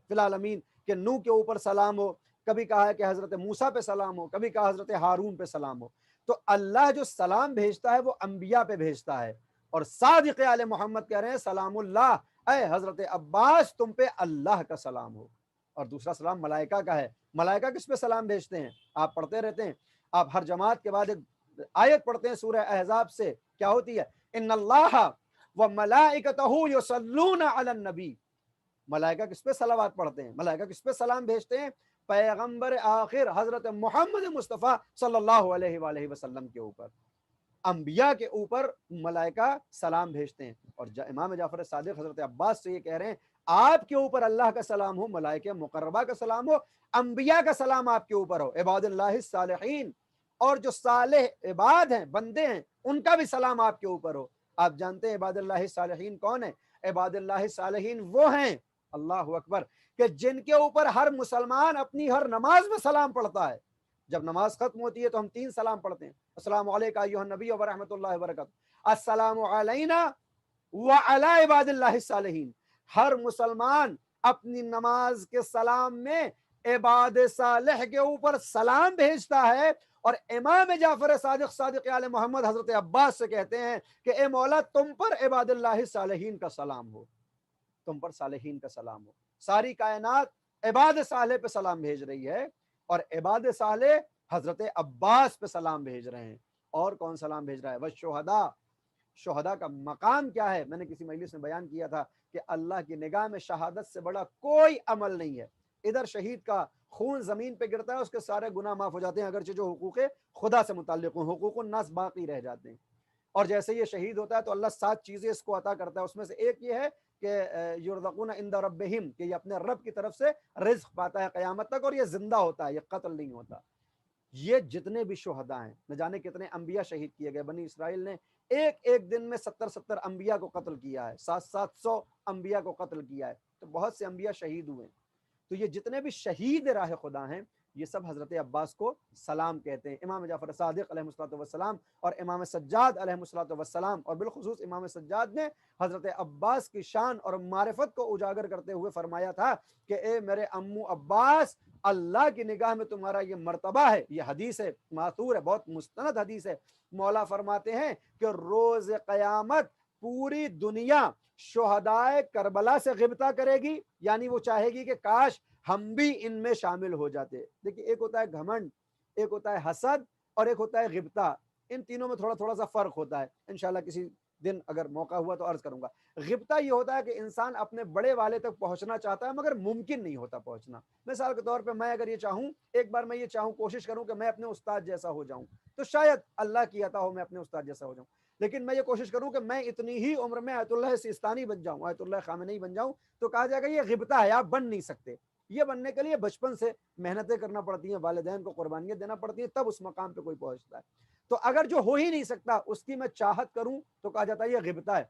فی العالمین, کہ نوح کے اوپر سلام ہو, کبھی کہا ہے کہ حضرت موسیٰ پہ سلام ہو, کبھی کہا حضرت ہارون پہ سلام ہو. تو اللہ جو سلام بھیجتا ہے وہ انبیاء پہ بھیجتا ہے, اور صادق آل محمد کہہ رہے ہیں سلام اللہ, اے حضرت عباس تم پہ اللہ کا سلام ہو. اور دوسرا سلام ملائکہ کا ہے. ملائکہ کس پہ سلام بھیجتے ہیں؟ آپ پڑھتے رہتے ہیں, آپ ہر جماعت کے بعد ایک آیت پڑھتے ہیں سورہ احزاب سے, کیا ہوتی ہے؟ ان اللہ وملائکتہ یصلون علی النبی. ملائکہ کس پہ صلوات پڑھتے ہیں؟ ملائکہ کس پہ سلام بھیجتے ہیں؟ پیغمبر آخر حضرت محمد مصطفیٰ صلی اللہ علیہ وآلہ وسلم کے اوپر. انبیاء کے اوپر ملائکہ سلام بھیجتے ہیں. اور امام جعفر صادق حضرت عباس سے یہ کہہ رہے ہیں آپ کے اوپر اللہ کا سلام ہو, ملائکہ مقربہ کا سلام ہو, انبیاء کا سلام آپ کے اوپر ہو, عباد اللہ الصالحین, اور جو صالح عباد ہیں, بندے ہیں, ان کا بھی سلام آپ کے اوپر ہو. آپ جانتے ہیں عباد اللہ الصالحین کون ہیں؟ عباد اللہ الصالحین وہ ہیں, اللہ اکبر, کہ جن کے اوپر ہر مسلمان اپنی ہر نماز میں سلام پڑھتا ہے. جب نماز ختم ہوتی ہے تو ہم 3 سلام پڑھتے ہیں. السلام علیکم ایھا النبی ورحمۃ اللہ وبرکاتہ, السلام علینا وعلی عباد اللہ الصالحین. ہر مسلمان اپنی نماز کے سلام میں عباد صالح کے اوپر سلام بھیجتا ہے. اور امام جعفر صادق صادق آل محمد حضرت عباس سے کہتے ہیں کہ اے مولا تم پر عباد اللہ صالحین کا سلام ہو, تم پر صالحین کا سلام ہو. ساری کائنات عباد صالح پہ سلام بھیج رہی ہے, اور عباد صالح حضرت عباس پہ سلام بھیج رہے ہیں. اور کون سلام بھیج رہا ہے؟ والشہداء. شہداء کا مقام کیا ہے؟ میں نے کسی مجلس میں بیان کیا تھا کہ اللہ کی نگاہ میں شہادت سے بڑا کوئی عمل نہیں ہے. ادھر شہید کا خون زمین پہ گرتا ہے, اس کے سارے گناہ معاف ہو جاتے ہیں, اگرچہ جو حقوق خدا سے متعلق ہوں, حقوق الناس باقی رہ جاتے ہیں. اور جیسے یہ شہید ہوتا ہے تو اللہ 7 چیزیں اس کو عطا کرتا ہے. اس میں سے ایک یہ ہے کہ یرزقون عند ربہم, کہ یہ اپنے رب کی طرف سے رزق پاتا ہے قیامت تک, اور یہ زندہ ہوتا ہے, یہ قتل نہیں ہوتا. یہ جتنے بھی شہداء ہیں, نہ جانے کتنے انبیاء شہید کیے گئے. بنی اسرائیل نے ایک دن میں 70 انبیاء کو قتل کیا ہے, 700 انبیاء کو قتل کیا ہے, تو بہت سے انبیاء شہید ہوئے. تو یہ جتنے بھی شہید راہ خدا ہیں یہ سب حضرت عباس کو سلام کہتے ہیں. امام جعفر صادق علیہ الصلوۃ والسلام اور امام سجاد علیہ الصلوۃ والسلام, اور بالخصوص امام سجاد نے حضرت عباس کی شان اور معرفت کو اجاگر کرتے ہوئے فرمایا تھا کہ اے میرے امو عباس, اللہ کی نگاہ میں تمہارا یہ مرتبہ ہے. یہ حدیث ہے, ماثور ہے, بہت مستند حدیث ہے. مولا فرماتے ہیں کہ روز قیامت پوری دنیا شہدائے کربلا سے غبطہ کرے گی, یعنی وہ چاہے گی کہ کاش ہم بھی ان میں شامل ہو جاتے. دیکھیے, ایک ہوتا ہے گھمنڈ, ایک ہوتا ہے حسد, اور ایک ہوتا ہے غبطہ. ان تینوں میں تھوڑا سا فرق ہوتا ہے. انشاءاللہ کسی دن اگر موقع ہوا تو عرض کروں گا. غبطہ یہ ہوتا ہے کہ انسان اپنے بڑے والے تک پہنچنا چاہتا ہے مگر ممکن نہیں ہوتا پہنچنا. مثال کے طور پہ میں اگر یہ چاہوں, ایک بار میں یہ چاہوں, کوشش کروں کہ میں اپنے استاد جیسا ہو جاؤں, تو شاید اللہ کی عطا ہو میں اپنے استاد جیسا ہو جاؤں. لیکن میں یہ کوشش کروں کہ میں اتنی ہی عمر میں آیت اللہ سیستانی بن جاؤں, آیت اللہ خامنئی بن جاؤں, تو کہا جائے گا یہ غبطہ ہے, آپ بن نہیں سکتے. یہ بننے کے لیے بچپن سے محنتیں کرنا پڑتی ہیں, والدین کو قربانیاں دینا پڑتی ہیں, تب اس مقام پہ کوئی پہنچتا ہے. تو اگر جو ہو ہی نہیں سکتا اس کی میں چاہت کروں تو کہا جاتا ہے یہ غبطہ ہے.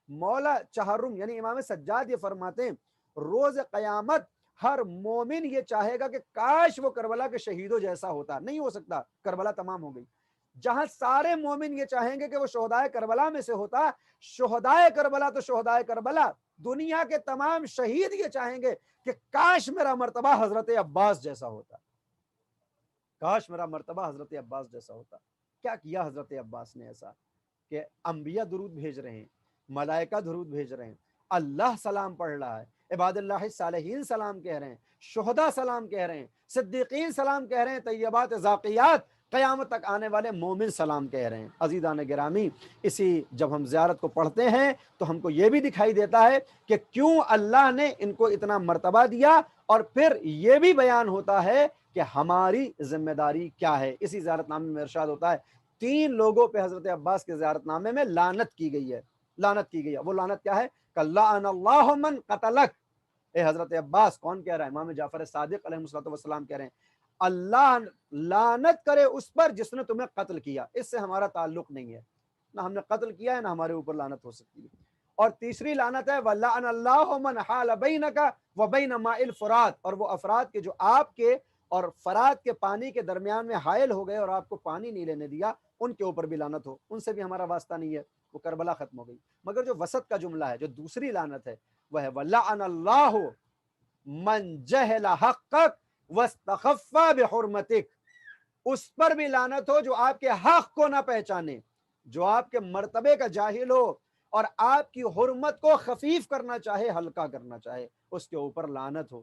مولا چہرم یعنی امام سجاد یہ فرماتے ہیں روز قیامت ہر مومن یہ چاہے گا کہ کاش وہ کربلا کے شہیدوں جیسا ہوتا. نہیں ہو سکتا, کربلا تمام ہو گئی. جہاں سارے مومن یہ چاہیں گے کہ وہ شہدائے کربلا میں سے ہوتا, شہدائے کربلا تو شہدائے کربلا, دنیا کے تمام شہید یہ چاہیں گے کہ کاش میرا مرتبہ حضرت عباس جیسا ہوتا, کاش میرا مرتبہ حضرت عباس جیسا ہوتا. کیا کیا حضرت عباس نے ایسا کہ انبیاء درود بھیج رہے ہیں, ملائکہ درود بھیج رہے ہیں, اللہ سلام پڑھ رہا ہے, عباد اللہ صالحین سلام کہہ رہے ہیں, شہداء سلام کہہ رہے ہیں, صدیقین سلام کہہ رہے ہیں, طیبات ذاقیات قیامت تک آنے والے مومن سلام کہہ رہے ہیں. عزیزان گرامی, اسی جب ہم زیارت کو پڑھتے ہیں تو ہم کو یہ بھی دکھائی دیتا ہے کہ کیوں اللہ نے ان کو اتنا مرتبہ دیا, اور پھر یہ بھی بیان ہوتا ہے کہ ہماری ذمہ داری کیا ہے. اسی زیارت نامے میں ارشاد ہوتا ہے 3 لوگوں پہ حضرت عباس کے زیارت نامے میں لعنت کی گئی ہے, لعنت کی گئی ہے. وہ لعنت کیا ہے؟ کلّعن اللہ من قتلک. اے حضرت عباس, کون کہہ رہا ہے؟ امام جعفر صادق علیہ السلام کہہ رہے ہیں اللہ لعنت کرے اس پر جس نے تمہیں قتل کیا. اس سے ہمارا تعلق نہیں ہے, نہ ہم نے قتل کیا ہے, نہ ہمارے اوپر لعنت ہو سکتی ہے. اور تیسری لعنت ہے وَلَعَنَ اللَّهُ مَنْ حَالَ بَيْنَكَ وَبَيْنَ مَاءِ الْفُرَاتِ, اور وہ افراد کے جو آپ کے اور فرات کے پانی کے درمیان میں حائل ہو گئے اور آپ کو پانی نہیں لینے دیا, ان کے اوپر بھی لعنت ہو. ان سے بھی ہمارا واسطہ نہیں ہے, وہ کربلا ختم ہو گئی. مگر جو وسط کا جملہ ہے, جو دوسری لعنت ہے, وہ ہے وَلَعَنَ اللَّهُ مَنْ جَهِلَ حَقَّكَ وَاسْتَخَفَّ بِحُرْمَتِكَ. اس پر بھی لعنت ہو جو آپ کے حق کو نہ پہچانے, جو آپ کے مرتبے کا جاہل ہو اور آپ کی حرمت کو خفیف کرنا چاہے, ہلکا کرنا چاہے, اس کے اوپر لعنت ہو.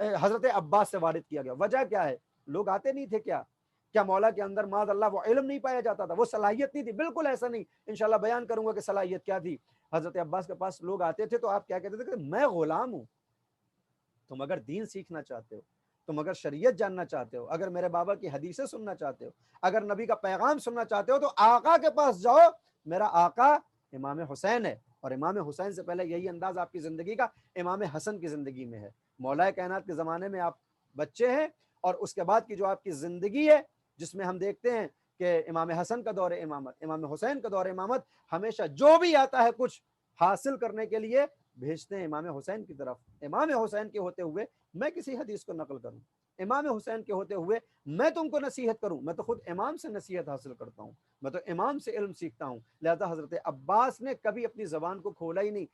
حضرت عباس سے وارد کیا گیا. وجہ کیا ہے؟ لوگ آتے نہیں تھے کیا؟ کیا مولا کے اندر معاذ اللہ وہ علم نہیں پایا جاتا تھا؟ وہ صلاحیت نہیں تھی؟ بالکل ایسا نہیں. انشاءاللہ بیان کروں گا کہ صلاحیت کیا تھی. حضرت عباس کے پاس لوگ آتے تھے تو آپ کیا کہتے تھے کہ میں غلام ہوں، تم اگر دین سیکھنا چاہتے ہو، تم اگر شریعت جاننا چاہتے ہو، اگر میرے بابا کی حدیثیں سننا چاہتے ہو، اگر نبی کا پیغام سننا چاہتے ہو تو آقا کے پاس جاؤ. میرا آقا امام حسین ہے، اور امام حسین سے پہلے یہی انداز آپ کی زندگی کا امام حسن کی زندگی میں ہے. مولا کائنات کے زمانے میں آپ بچے ہیں، اور اس کے بعد کی جو آپ کی زندگی ہے جس میں ہم دیکھتے ہیں کہ امام حسن کا دور امامت، امام حسین کا دور امامت، ہمیشہ جو بھی آتا ہے کچھ حاصل کرنے کے لیے بھیجتے ہیں امام حسین کی طرف. امام حسین کے ہوتے ہوئے میں کسی حدیث کو نقل کروں، امام حسین کے ہوتے ہوئے میں تم کو نصیحت کروں؟ میں تو خود امام سے نصیحت حاصل کرتا ہوں، میں تو امام سے علم سیکھتا ہوں. لہذا حضرت عباس نے کبھی اپنی زبان کو کھولا ہی نہیں.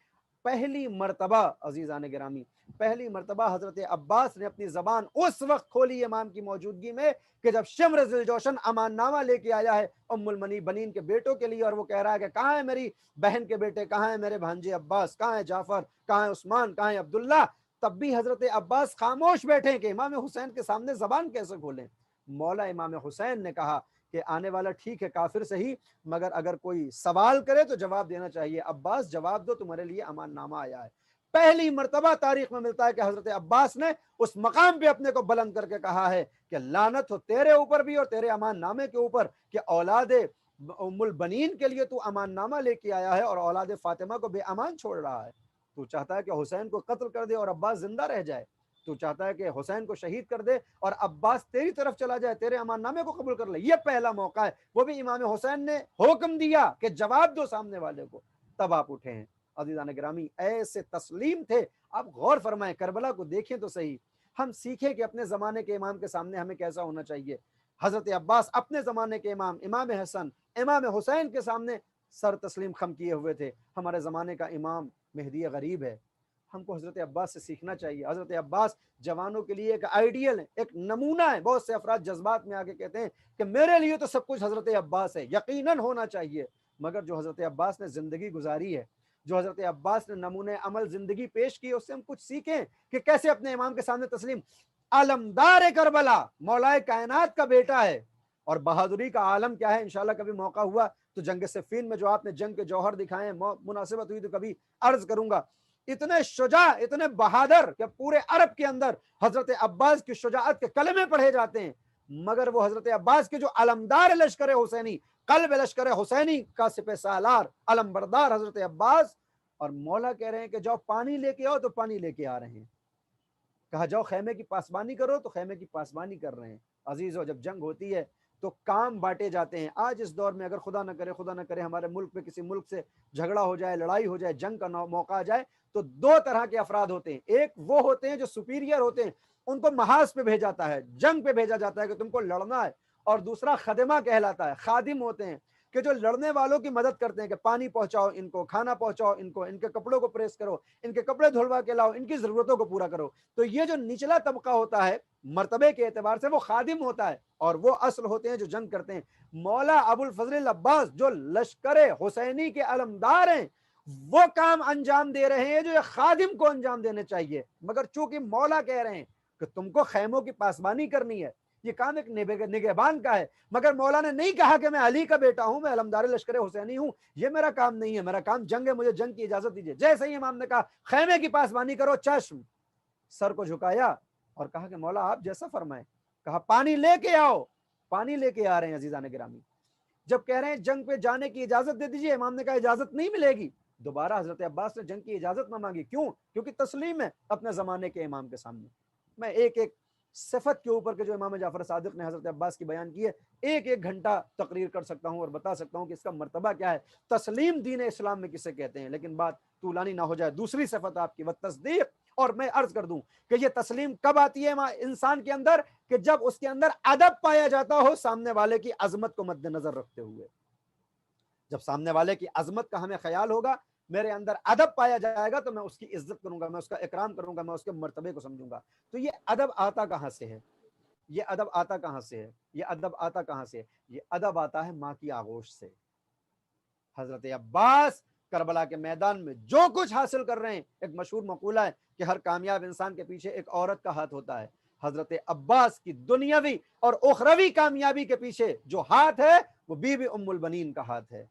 پہلی مرتبہ عزیزان گرامی، پہلی مرتبہ حضرت عباس نے اپنی زبان اس وقت کھولی امام کی موجودگی میں کہ جب شمر ذوالجوشن امان نامہ لے کے آیا ہے ام المنی بنین کے بیٹوں کے لیے، اور وہ کہہ رہا ہے کہ کہاں ہے میری بہن کے بیٹے، کہاں ہے میرے بھانجے عباس، کہاں ہے جعفر، کہاں ہے عثمان، کہاں ہے عبداللہ. تب بھی حضرت عباس خاموش بیٹھے کہ امام حسین کے سامنے زبان کیسے کھولیں. مولا امام حسین نے کہا کہ آنے والا ٹھیک ہے کافر صحیح، مگر اگر کوئی سوال کرے تو جواب دینا چاہیے. عباس جواب دو، تمہارے لیے امان نامہ آیا ہے. پہلی مرتبہ تاریخ میں ملتا ہے کہ حضرت عباس نے اس مقام پہ اپنے کو بلند کر کے کہا ہے کہ لعنت ہو تیرے اوپر بھی اور تیرے امان نامے کے اوپر کہ اولاد ام البنین کے لیے تو امان نامہ لے کے آیا ہے اور اولاد فاطمہ کو بے امان چھوڑ رہا ہے. تو چاہتا ہے کہ حسین کو قتل کر دے اور عباس زندہ رہ جائے. تو چاہتا ہے کہ حسین کو شہید کر دے اور عباس تیری طرف چلا جائے، تیرے امان نامے کو قبول کر لے. یہ پہلا موقع ہے، وہ بھی امام حسین نے حکم دیا کہ جواب دو سامنے والے کو. تب آپ اٹھے ہیں. عزیزان گرامی ایسے تسلیم تھے. آپ غور فرمائیں، کربلا کو دیکھیں تو صحیح، ہم سیکھیں کہ اپنے زمانے کے امام کے سامنے ہمیں کیسا ہونا چاہیے. حضرت عباس اپنے زمانے کے امام امام حسن امام حسین کے سامنے سر تسلیم خم کیے ہوئے تھے. ہمارے زمانے کا امام مہدی غریب ہے. ہم کو حضرت عباس سے سیکھنا چاہیے. حضرت عباس جوانوں کے لیے ایک آئیڈیل ہے، ایک نمونہ ہے. بہت سے افراد جذبات میں آ کے کہتے ہیں کہ میرے لیے تو سب کچھ حضرت عباس ہے. یقیناً ہونا چاہیے، مگر جو حضرت عباس نے زندگی گزاری ہے، جو حضرت عباس نے نمونہ عمل زندگی پیش کی، اس سے ہم کچھ سیکھیں کہ کیسے اپنے امام کے سامنے تسلیم. علمدار کربلا مولا کائنات کا بیٹا ہے، اور بہادری کا عالم کیا ہے. انشاءاللہ کبھی موقع ہوا تو جنگ صفین میں جو آپ نے جنگ کے جوہر دکھائے ہیں، مناسبت ہوئی تو کبھی عرض کروں گا. اتنے شجاع، اتنے بہادر کہ پورے عرب کے اندر حضرت عباس کی شجاعت کے کلمے پڑھے جاتے ہیں، مگر وہ حضرت عباس کے جو علمدار لشکر حسینی، قلب لشکر حسینی کا سپہ سالار علم بردار حضرت عباس. اور مولا کہہ رہے ہیں کہ جاؤ پانی لے کے آؤ تو پانی لے کے آ رہے ہیں. کہا جاؤ خیمے کی پاسبانی کرو تو خیمے کی پاسبانی کر رہے ہیں. عزیزو، جب جنگ ہوتی ہے تو کام بانٹے جاتے ہیں. آج اس دور میں اگر خدا نہ کرے ہمارے ملک پہ کسی ملک سے جھگڑا ہو جائے، لڑائی ہو جائے، جنگ کا موقع آ جائے، تو دو طرح کے افراد ہوتے ہیں. ایک وہ ہوتے ہیں جو سپیریئر ہوتے ہیں، ان کو محاذ پہ بھیجا جاتا ہے، جنگ پہ بھیجا جاتا ہے کہ تم کو لڑنا ہے. اور دوسرا خدمہ کہلاتا ہے، خادم ہوتے ہیں کہ جو لڑنے والوں کی مدد کرتے ہیں کہ پانی پہنچاؤ ان کو، کھانا پہنچاؤ ان کو، ان کے کپڑوں کو پریس کرو، ان کے کپڑے دھلوا کے لاؤ، ان کی ضرورتوں کو پورا کرو. تو یہ جو نچلا طبقہ ہوتا ہے مرتبے کے اعتبار سے وہ خادم ہوتا ہے، اور وہ اصل ہوتے ہیں جو جنگ کرتے ہیں. مولا ابو الفضل عباس جو لشکر حسینی کے علمدار ہیں، وہ کام انجام دے رہے ہیں جو یہ خادم کو انجام دینے چاہیے. مگر چونکہ مولا کہہ رہے ہیں کہ تم کو خیموں کی پاسبانی کرنی ہے، یہ کام ایک نگہبان کا ہے. مگر مولا نے نہیں کہا کہ میں علی کا بیٹا ہوں، میں علمدار لشکر حسینی ہوں، یہ میرا کام نہیں ہے، میرا کام جنگ ہے، مجھے جنگ کی اجازت دیجیے. جیسے ہی امام نے کہا خیمے کی پاسبانی کرو، چشم سر کو جھکایا اور کہا کہ مولا آپ جیسا فرمائیں. کہا پانی لے کے آؤ. پانی لے کے آ رہے ہیں. عزیزان گرامی، جب کہہ رہے ہیں جنگ پہ جانے کی اجازت دے دیجیے، امام نے کہا اجازت نہیں ملے گی. دوبارہ حضرت عباس نے جنگ کی اجازت نہ مانگی. کیوں؟ کیونکہ تسلیم ہے اپنے زمانے کے امام کے سامنے. میں ایک ایک صفت کے اوپر کے جو امام جعفر صادق نے حضرت عباس کی بیان کی ہے، ایک ایک گھنٹہ تقریر کر سکتا ہوں اور بتا سکتا ہوں کہ اس کا مرتبہ کیا ہے، تسلیم دین اسلام میں کسے کہتے ہیں. لیکن بات طولانی نہ ہو جائے، دوسری صفت آپ کی وہ تصدیق. اور میں عرض کر دوں کہ یہ تسلیم کب آتی ہے انسان کے اندر؟ کہ جب اس کے اندر ادب پایا جاتا ہو سامنے والے کی عظمت کو مد نظر رکھتے ہوئے. جب سامنے والے کی عظمت کا ہمیں خیال ہوگا، میرے اندر ادب پایا جائے گا، تو میں اس کی عزت کروں گا، میں اس کا اکرام کروں گا، میں اس کے مرتبے کو سمجھوں گا. تو یہ ادب آتا کہاں سے ہے؟ یہ ادب آتا کہاں سے ہے؟ یہ ادب آتا کہاں سے ہے؟ یہ ادب آتا ہے ماں کی آغوش سے. حضرت عباس کربلا کے میدان میں جو کچھ حاصل کر رہے ہیں، ایک مشہور مقولہ ہے کہ ہر کامیاب انسان کے پیچھے ایک عورت کا ہاتھ ہوتا ہے۔ حضرت عباس کی دنیاوی اور اخروی کامیابی کے پیچھے جو ہاتھ ہے وہ بی بی ام البنین کا ہاتھ ہے۔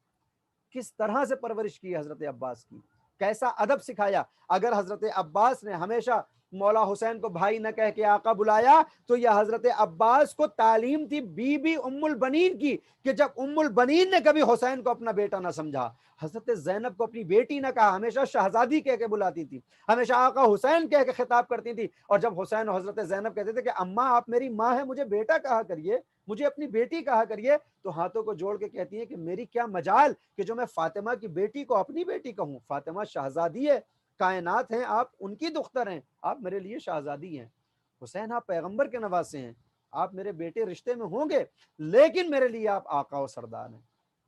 کس طرح سے پرورش کی حضرت عباس کی، کیسا ادب سکھایا۔ اگر حضرت عباس نے ہمیشہ مولا حسین کو بھائی نہ کہہ کے آقا بلایا تو یہ حضرت عباس کو تعلیم تھی بی بی ام البنین کی، کہ جب ام البنین نے کبھی حسین کو اپنا بیٹا نہ سمجھا، حضرت زینب کو اپنی بیٹی نہ کہا، ہمیشہ شہزادی کہہ کے بلاتی تھی، ہمیشہ آقا حسین کہہ کے خطاب کرتی تھی، اور جب حسین اور حضرت زینب کہتے تھے کہ اماں آپ میری ماں ہے، مجھے بیٹا کہا کریے، مجھے اپنی بیٹی کہا کریے، تو ہاتھوں کو جوڑ کے کہتی ہیں کہ میری کیا مجال کہ جو میں فاطمہ کی بیٹی کو اپنی بیٹی کہوں، فاطمہ شہزادی ہے، کائنات ہیں، آپ ان کی دختر ہیں، آپ میرے لیے شہزادی ہیں، حسین آپ پیغمبر کے نواسے ہیں، آپ میرے بیٹے رشتے میں ہوں گے لیکن میرے لیے آپ آقا و سردار ہیں۔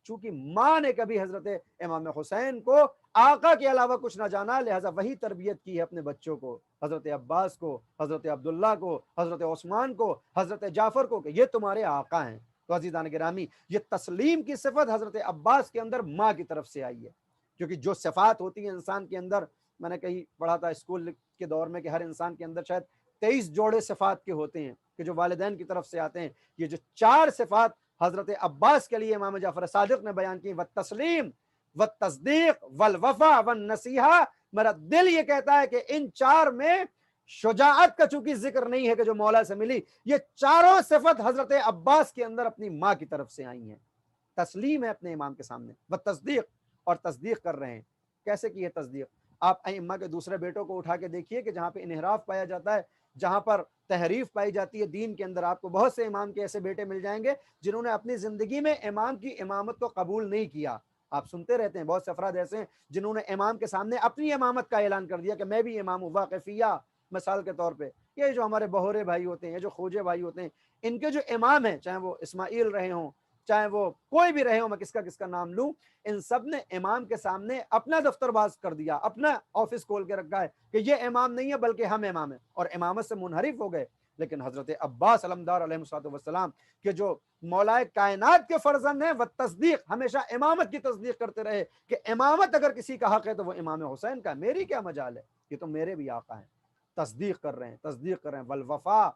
چونکہ ماں نے کبھی حضرت امام حسین کو آقا کے علاوہ کچھ نہ جانا، لہذا وہی تربیت کی ہے اپنے بچوں کو، حضرت عباس کو، حضرت عبداللہ کو، حضرت عثمان کو، حضرت جعفر کو، کہ یہ تمہارے آقا ہیں۔ تو عزیزان گرامی، یہ تسلیم کی صفت حضرت عباس کے اندر ماں کی طرف سے آئی ہے، کیونکہ جو صفات ہوتی ہیں انسان کے اندر، میں نے کہیں پڑھا تھا اسکول کے دور میں کہ ہر انسان کے اندر شاید 23 جوڑے صفات کے ہوتے ہیں کہ جو والدین کی طرف سے آتے ہیں۔ یہ جو 4 صفات حضرت عباس کے لیے امام جعفر صادق نے بیان کی، والتسلیم والتصدیق والوفا والنصیحہ، میرا دل یہ کہتا ہے کہ ان 4 میں شجاعت کا چونکہ ذکر نہیں ہے کہ جو مولا سے ملی، یہ چاروں صفت حضرت عباس کے اندر اپنی ماں کی طرف سے آئی ہیں۔ تسلیم ہے اپنے امام کے سامنے، والتصدیق، اور تصدیق کر رہے ہیں۔ کیسے کی ہے تصدیق؟ آپ ائمہ کے دوسرے بیٹوں کو اٹھا کے دیکھیے کہ جہاں پہ انحراف پایا جاتا ہے، جہاں پر تحریف پائی جاتی ہے دین کے اندر، آپ کو بہت سے امام کے ایسے بیٹے مل جائیں گے جنہوں نے اپنی زندگی میں امام کی امامت کو قبول نہیں کیا۔ آپ سنتے رہتے ہیں بہت سے افراد ایسے ہیں جنہوں نے امام کے سامنے اپنی امامت کا اعلان کر دیا کہ میں بھی امام ہوں، واقفیہ مثال کے طور پہ۔ یہ جو ہمارے بہورے بھائی ہوتے ہیں، یہ جو خوجے بھائی ہوتے ہیں، ان کے جو امام ہیں، چاہے وہ اسماعیل رہے ہوں، چاہے وہ کوئی بھی رہے ہوں، میں کس کا نام لوں، ان سب نے امام کے سامنے اپنا دفتر باز کر دیا، اپنا آفس کھول کے رکھا ہے کہ یہ امام نہیں ہے بلکہ ہم امام ہیں، اور امامت سے منحرف ہو گئے۔ لیکن حضرت عباس علمدار علیہ السلام کہ جو مولا کائنات کے فرزند ہیں، وہ تصدیق، ہمیشہ امامت کی تصدیق کرتے رہے کہ امامت اگر کسی کا حق ہے تو وہ امام حسین کا ہے، میری کیا مجال ہے، یہ تو میرے بھی آقا ہیں۔ تصدیق کر رہے ہیں والوفا،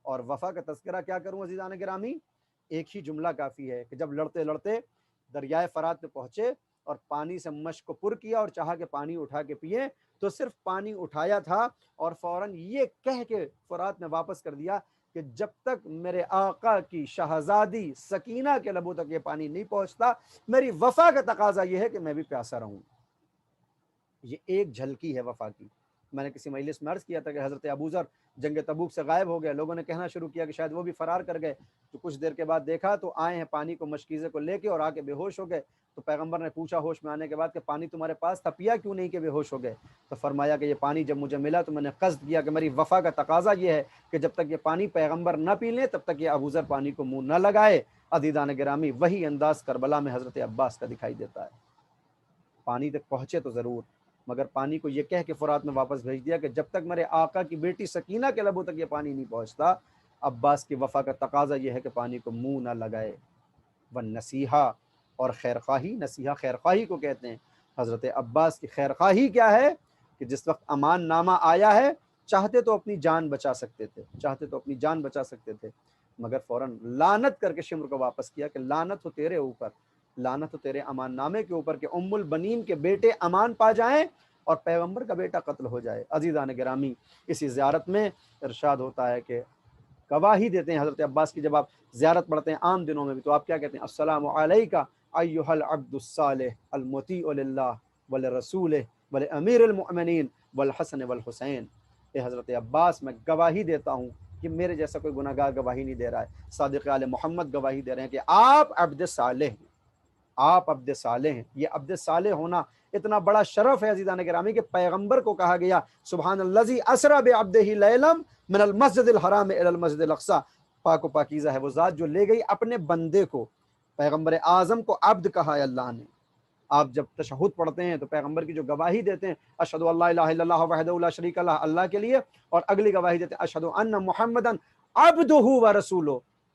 اور وفا کا تذکرہ کیا کروں عزیزان گرامی، ایک ہی جملہ کافی ہے کہ جب لڑتے لڑتے دریائے فرات پہ پہنچے اور پانی سے مشک کو پر کیا اور چاہا کہ پانی اٹھا کے پیے، تو صرف پانی اٹھایا تھا اور فوراً یہ کہہ کے فرات میں واپس کر دیا کہ جب تک میرے آقا کی شہزادی سکینہ کے لبوں تک یہ پانی نہیں پہنچتا، میری وفا کا تقاضا یہ ہے کہ میں بھی پیاسا رہوں۔ یہ ایک جھلکی ہے وفا کی۔ میں نے کسی مجلس میں عرض کیا تھا کہ حضرت ابوذر جنگ تبوک سے غائب ہو گئے، لوگوں نے کہنا شروع کیا کہ شاید وہ بھی فرار کر گئے، تو کچھ دیر کے بعد دیکھا تو آئے ہیں پانی کو مشکیزے کو لے کے اور آ کے بے ہوش ہو گئے۔ تو پیغمبر نے پوچھا ہوش میں آنے کے بعد کہ پانی تمہارے پاس تھا، پیا کیوں نہیں کہ بے ہوش ہو گئے؟ تو فرمایا کہ یہ پانی جب مجھے ملا تو میں نے قصد کیا کہ میری وفا کا تقاضا یہ ہے کہ جب تک یہ پانی پیغمبر نہ پی لیں تب تک یہ ابوذر پانی کو منہ نہ لگائے۔ عزیزان گرامی، وہی انداز کربلا میں حضرت عباس کا دکھائی دیتا ہے۔ پانی تک پہنچے تو ضرور، مگر پانی کو یہ کہہ کے فرات میں واپس بھیج دیا کہ جب تک میرے آقا کی بیٹی سکینہ کے لبوں تک یہ پانی نہیں پہنچتا، عباس کی وفا کا تقاضا یہ ہے کہ پانی کو منہ نہ لگائے۔ والنصیحہ، اور خیرخواہی، نصیحہ خیرخواہی کو کہتے ہیں۔ حضرت عباس کی خیرخواہی کیا ہے کہ جس وقت امان نامہ آیا ہے، چاہتے تو اپنی جان بچا سکتے تھے، مگر فوراً لعنت کر کے شمر کو واپس کیا کہ لعنت ہو تیرے اوپر، لعنت ہو تیرے امان نامے کے اوپر کہ ام البنین کے بیٹے امان پا جائیں اور پیغمبر کا بیٹا قتل ہو جائے۔ عزیزان گرامی، اسی زیارت میں ارشاد ہوتا ہے کہ گواہی دیتے ہیں حضرت عباس کی، جب آپ زیارت پڑھتے ہیں عام دنوں میں بھی تو آپ کیا کہتے ہیں؟ السلام علیکہ ایھا العبد الصالح المطیع للہ ولرسولہ ولامیر المؤمنین والحسن والحسین۔ اے حضرت عباس، میں گواہی دیتا ہوں کہ میرے جیسا کوئی گناہ گار گواہی نہیں دے رہا ہے، صادق آل محمد گواہی دے رہے ہیں کہ آپ عبد صالح ہیں، آپ عبد صالح ہیں۔ یہ عبد صالح ہونا اتنا بڑا شرف ہے عزیزان گرامی کہ پیغمبر کو کہا گیا سبحان الذی اسری بعبدہ لیلا من المسجد الحرام الی المسجد الاقصی، پاک و پاکیزہ ہے وہ ذات جو لے گئی اپنے بندے کو، پیغمبر اعظم کو عبد کہا ہے اللہ نے۔ آپ جب تشہد پڑھتے ہیں تو پیغمبر کی جو گواہی دیتے ہیں اشہد ان لا الہ الا اللہ وحدہ لا شریک لہ، اللہ کے لیے، اور اگلی گواہی دیتے ہیں اشہد ان محمدا عبدہ ورسولہ،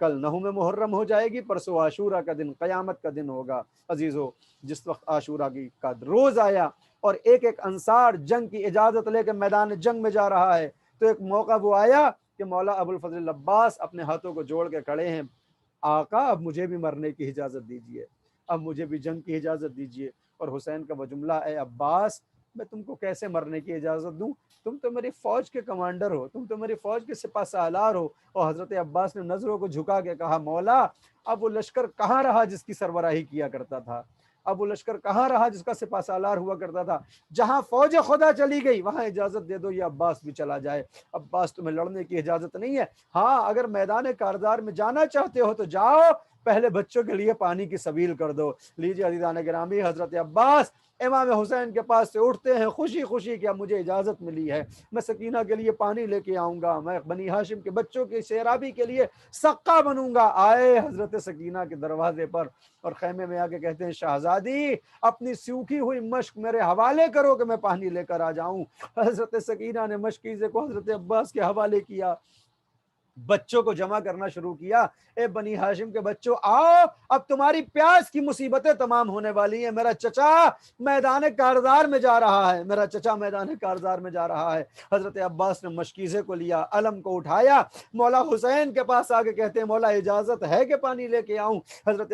کل نہم محرم ہو جائے گی، پرسوں عاشورہ کا دن قیامت کا دن ہوگا۔ عزیزو، جس وقت عاشورہ کا روز آیا اور ایک ایک انصار جنگ کی اجازت لے کے میدان جنگ میں جا رہا ہے، تو ایک موقع وہ آیا کہ مولا ابو الفضل عباس اپنے ہاتھوں کو جوڑ کے کھڑے ہیں، آقا اب مجھے بھی مرنے کی اجازت دیجیے، اب مجھے بھی جنگ کی اجازت دیجیے۔ اور حسین کا وہ جملہ، اے عباس میں تم کو کیسے مرنے کی اجازت دوں، تم تو میری فوج کے کمانڈر ہو، تم تو میری فوج کے سپہ سالار ہو۔ اور حضرت عباس نے نظروں کو جھکا کے کہا، مولا اب وہ لشکر کہاں رہا جس کی سربراہی کیا کرتا تھا، اب وہ لشکر کہاں رہا جس کا سپہ سالار ہوا کرتا تھا، جہاں فوج خدا چلی گئی وہاں اجازت دے دو یہ عباس بھی چلا جائے۔ عباس تمہیں لڑنے کی اجازت نہیں ہے، ہاں اگر میدان کارزار میں جانا چاہتے ہو تو جاؤ، پہلے بچوں کے لیے پانی کی سبیل کر دو۔ لیجیے عزیزان گرامی، حضرت عباس امام حسین کے پاس سے اٹھتے ہیں خوشی خوشی کہ اب مجھے اجازت ملی ہے، میں سکینہ کے لیے پانی لے کے آؤں گا، میں بنی ہاشم کے بچوں کی سیرابی کے لیے سقا بنوں گا۔ آئے حضرت سکینہ کے دروازے پر اور خیمے میں آ کے کہتے ہیں، شہزادی اپنی سوکھی ہوئی مشک میرے حوالے کرو کہ میں پانی لے کر آ جاؤں۔ حضرت سکینہ نے مشکیزے کو حضرت عباس کے حوالے کیا، بچوں کو جمع کرنا شروع کیا، اے بنی ہاشم کے بچوں آؤ، اب تمہاری پیاس کی مصیبتیں تمام ہونے والی ہیں، میرا چچا میدان کارزار میں جا رہا ہے، میرا چچا میدان کارزار میں جا رہا ہے۔ حضرت عباس نے مشکیزے کو لیا، علم کو اٹھایا، مولا حسین کے پاس آ کے کہتے ہیں، مولا اجازت ہے کہ پانی لے کے آؤں؟ حضرت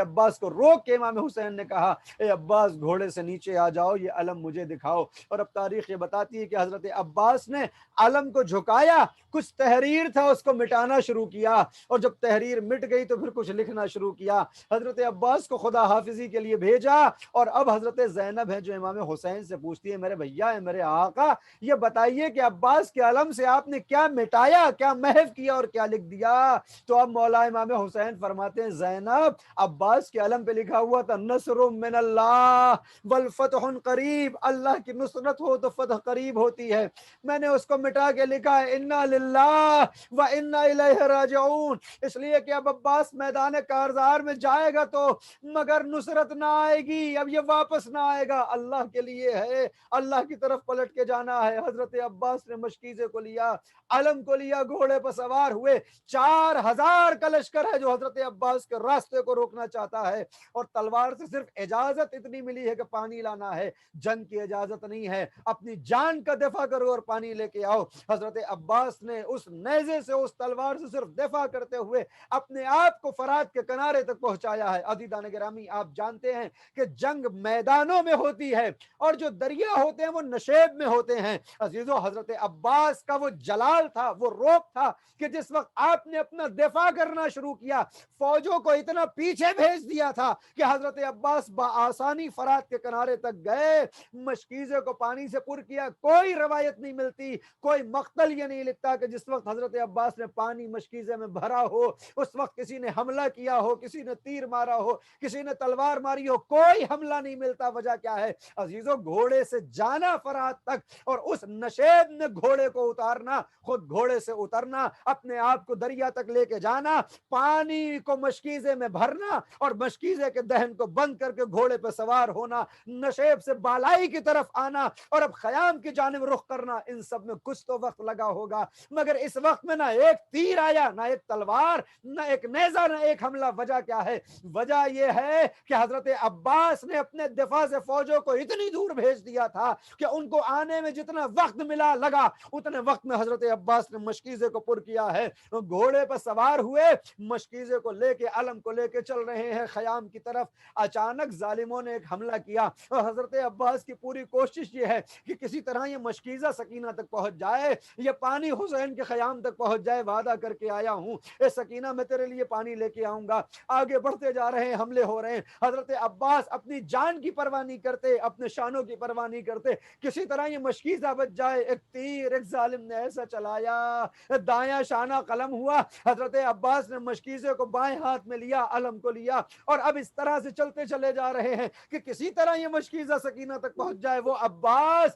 عباس کو روک کے امام حسین نے کہا، اے عباس گھوڑے سے نیچے آ جاؤ، یہ علم مجھے دکھاؤ۔ اور اب تاریخ یہ بتاتی ہے کہ حضرت عباس نے علم کو جھکایا، کچھ تحریر تھا اس کو مٹانا شروع کیا، اور جب تحریر مٹ گئی تو پھر کچھ لکھنا شروع کیا۔ حضرت عباس کو خدا حافظی کے لیے بھیجا، اور اب حضرت زینب ہے جو امام حسین سے پوچھتی ہے، میرے بھیا ہے، میرے آقا یہ بتائیے کہ عباس کے علم سے آپ نے کیا مٹایا، کیا محو کیا اور کیا لکھ دیا؟ تو اب مولا امام حسین فرماتے ہیں، زینب عباس کے علم پہ لکھا ہوا تھا، نصر من اللہ والفتح قریب، اللہ کی نصرت ہو تو فتح قریب ہوتی ہے، میں نے اس کو مٹا کے لکھا ہے انا للہ و انا الیہ راجعون، اس لیے کہ اب عباس میدان کارزار میں جائے گا تو مگر نصرت نہ آئے گی، اب یہ واپس نہ آئے گا، اللہ کے لیے ہے، اللہ کی طرف پلٹ کے جانا ہے۔ حضرت عباس نے مشکیزے کو لیا، علم کو لیا، گھوڑے پر سوار ہوئے، 4000 کا لشکر ہے جو حضرت عباس کے راستے کو روکنا چاہتا ہے، اور تلوار سے صرف اجازت اتنی ملی ہے کہ پانی لانا ہے، جنگ کی اجازت نہیں ہے، اپنی جان کا دفاع کرو اور پانی لے کے آؤ۔ حضرت عباس نے اس نیزے سے، اس تلوار سے صرف دفاع کرتے ہوئے اپنے آپ کو فرات کے کنارے تک پہنچایا ہے۔ عزیزان گرامی، آپ جانتے ہیں کہ جنگ میدانوں میں ہوتی ہے اور جو دریا ہوتے ہیں وہ نشیب میں ہوتے ہیں۔ عزیزو، حضرت عباس کا وہ جلال تھا، وہ روپ تھا کہ جس وقت آپ نے اپنا دفاع کرنا شروع کیا، فوجوں کو اتنا پیچھے بھیج دیا تھا کہ حضرت عباس بآسانی فرات کے کنارے تک گئے، مشکیزے کو پانی سے پر کیا۔ کوئی روایت نہیں ملتی، کوئی مقتل یہ نہیں لکھتا کہ جس وقت حضرت عباس نے پانی مشکیزے میں بھرا ہو اس وقت کسی نے حملہ کیا ہو، کسی نے تیر مارا ہو، کسی نے تلوار ماری ہو، کوئی حملہ نہیں ملتا۔ وجہ کیا ہے عزیزو؟ گھوڑے سے جانا فرات تک اور اس نشیب میں گھوڑے کو اتارنا، خود گھوڑے سے اترنا، اپنے آپ کو دریا تک لے کے جانا، پانی کو مشکیزے میں بھرنا اور مشکیزے کے دہن کو بند کر کے گھوڑے پہ سوار ہونا، نشیب سے بالائی کی طرف آنا اور اب خیام کی جانب رخ کرنا، ان سب میں کچھ تو وقت لگا ہوگا، مگر اس وقت میں نہ ایک تیر آیا، نہ ایک تلوار، نہ ایک نیزہ، نہ ایک حملہ۔ وجہ کیا ہے؟ وجہ یہ ہے کہ حضرت عباس نے اپنے دفاع سے فوجوں کو اتنی دور بھیج دیا تھا کہ ان کو آنے میں جتنا وقت ملا لگا، اتنے وقت میں حضرت عباس نے مشکیزے کو پر کیا ہے، گھوڑے پر سوار ہوئے، مشکیزے کو لے کے، علم کو لے کے چل رہے ہیں خیام کی طرف۔ اچانک ظالموں نے ایک حملہ کیا اور حضرت عباس کی پوری کوشش یہ ہے کہ کسی طرح یہ مشکیزہ سکینہ تک پہنچ جائے، یہ پانی حسین کے خیام تک پہنچ جائے۔ وعدہ کر کے آیا ہوں اے سکینہ میں تیرے لیے پانی لے کے آؤں گا۔ آگے بڑھتے جا رہے ہیں، حملے ہو رہے ہیں، حضرت عباس اپنی جان کی پرواہ نہیں کرتے، اپنے شانوں کی پرواہ نہیں کرتے، کسی طرح یہ مشکیزہ بچ جائے۔ ایک تیر ایک ظالم نے ایسا چلایا، دایاں شانہ قلم ہوا، حضرت عباس نے مشکیزے کو بائیں ہاتھ میں لیا، علم کو لیا، اور اب اس طرح سے چلتے چلے جا رہے ہیں کہ کسی طرح یہ مشکیزہ سکینہ تک پہنچ جائے۔ وہ عباس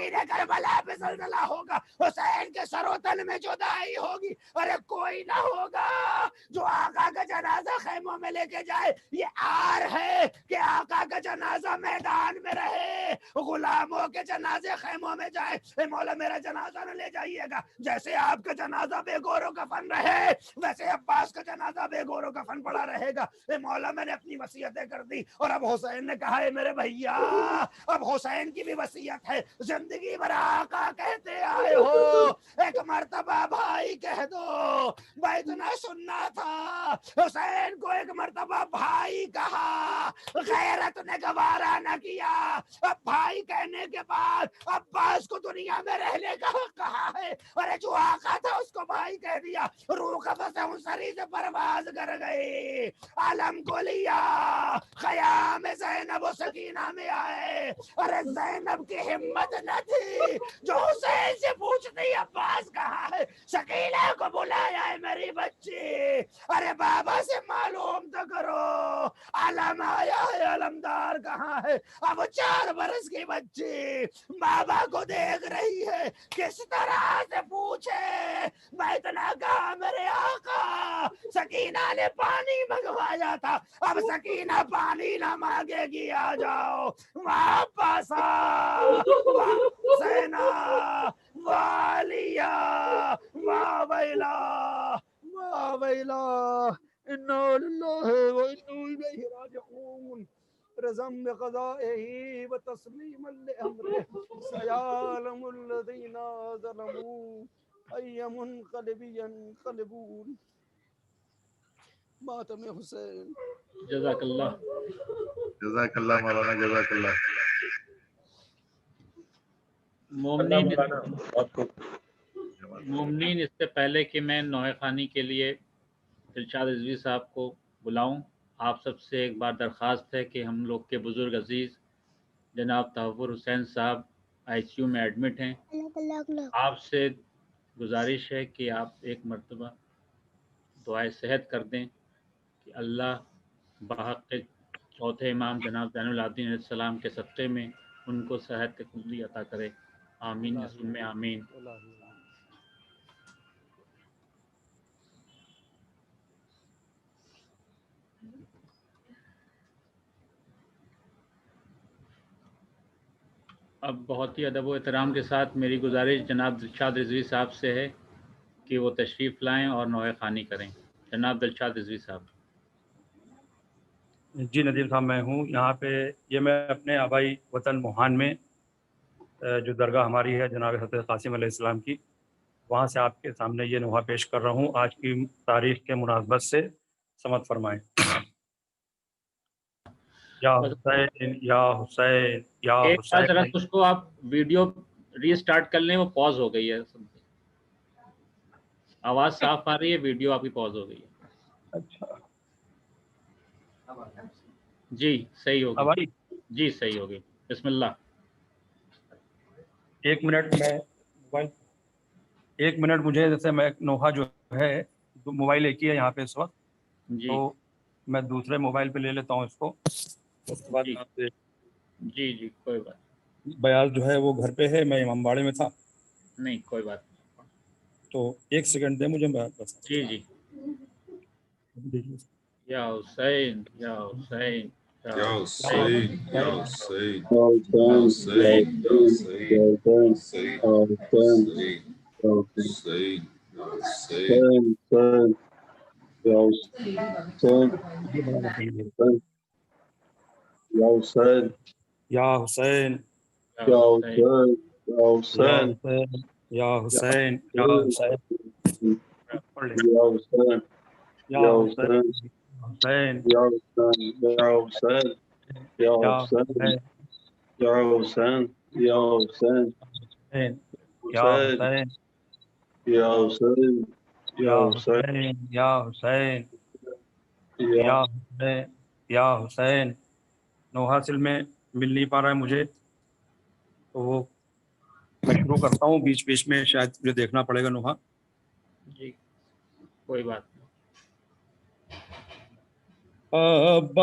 زمین کربلا پہ زلزلہ ہوگا، حسین کے سر و تن میں جدائی ہوگی، ارے کوئی نہ ہوگا جو آقا کا جنازہ خیموں میں لے کے جائے۔ یہ آر ہے کہ آقا کا جنازہ میدان میں رہے، غلاموں کے جنازے خیموں میں جائے۔ اے مولا میرا جنازہ نہ لے جائیے گا، جیسے آپ کا جنازہ بے گور و کفن رہے ویسے عباس کا جنازہ بے گور و کفن پڑا رہے گا۔ اے مولا میں نے اپنی وصیتیں کر دی، اور اب حسین نے کہا ہے میرے بھیا اب حسین کی بھی وصیت ہے، زندگی بھر آقا کہتے آئے ہو، ایک مرتبہ بھائی کہہ دو، میں اتنا سننا تھا حسین کو ایک مرتبہ بھائی کہا، غیرت نے گوارا نہ کیا، اب بھائی کہنے کے بعد عباس کو دنیا میں رہنے کا کہا ہے، ارے جو آقا تھا اس کو بھائی کہہ دیا، روح قفس انصری سے پرواز کر گئی، عالم کو لیا، خیام زینب و سکینہ میں آئے، ارے زینب کی ہمت نہ تھی جو حسین سے پوچھتی عباس کہاں ہے، سکینہ کو بلایا ہے میری بچی، ارے بابا سے معلوم تو کرو، علم آیا ہے، علمدار کہاں ہے، اب 4 برس کی بچی بابا کو دیکھ رہی ہے، کس طرح سے پوچھے، میں اتنا کہا میرے آقا سکینہ نے پانی منگوایا تھا، اب سکینہ پانی نہ مانگے گی، آ جاؤ واپس سینا والیا ویلا ویلا انا للہ و انا الیہ راجعون، رضم بقضائه وتسلیما لامره، سيعلم الذين ظلموا أي منقلب ينقلبون۔ ماتم حسین۔ جزاک اللہ۔ جزاک اللہ مولانا، جزاک اللہ۔ مومنین، اس سے پہلے کہ میں نوحہ خوانی کے لیے دلشاد رضوی صاحب کو بلاؤں، آپ سب سے ایک بار درخواست ہے کہ ہم لوگ کے بزرگ عزیز جناب تحفر حسین صاحب ICU میں ایڈمٹ ہیں، آپ سے گزارش ہے کہ آپ ایک مرتبہ دعائے صحت کر دیں کہ اللہ بحق چوتھے امام جناب زین العابدین علیہ السلام کے صدقے میں ان کو صحت کلی عطا کرے، آمین ثم آمین۔ اب بہت ہی ادب و احترام کے ساتھ میری گزارش جناب دلشاد رضوی صاحب سے ہے کہ وہ تشریف لائیں اور نوحہ خوانی کریں۔ جناب دلشاد رضوی صاحب۔ جی ندیم صاحب میں ہوں یہاں پہ، یہ میں اپنے آبائی وطن موہان میں جو درگاہ ہماری ہے جناب حضرت قاسم علیہ السلام کی، وہاں سے آپ کے سامنے یہ نوحہ پیش کر رہا ہوں آج کی تاریخ کے مناسبت سے، سمجھ فرمائیں۔ یا حسین یا حسین یا ایک بار ذرا حسین۔ اس کو آپ ویڈیو ری اسٹارٹ کر لیں، وہ پاز ہو گئی ہے، آواز صاف آ رہی ہے، ویڈیو آپ کی پاز ہو گئی ہے۔ اچھا جی صحیح اب ہوگی، آئی؟ جی صحیح ہوگی، بسم اللہ۔ 1 منٹ میں موبائل، 1 منٹ مجھے، جیسے میں نوحہ جو ہے موبائل ایک ہی ہے یہاں پہ اس وقت، جی تو میں دوسرے موبائل پہ لے لیتا ہوں اس کو، اس کے بعد جی آپ سے جی جی کوئی بات بیاض جو ہے وہ گھر پہ ہے، میں امام باڑے میں تھا، نہیں، کوئی بات نہیں، تو 1 سیکنڈ دیں مجھے، میں بس جی جی۔ یا حسین یا حسین یا حسین یا حسین یا حسین حسین یا حسین حسین حسین حسین حسین حسین حسین یا حسین یا یا حسین یا حسین یا حسین پڑھ لیں۔ یا حسین یا حسین حسین یا حسین یا حسین یا حسین یا حسین یا حسین یا حسین یا حسین یا حسین یا حسین یا حسین۔ نوحہ حاصل میں مل نہیں پا رہا ہے مجھے، تو وہ میں شروع کرتا ہوں، بیچ بیچ میں شاید مجھے دیکھنا پڑے گا نوحہ۔ جی کوئی بات نہیں۔ عباس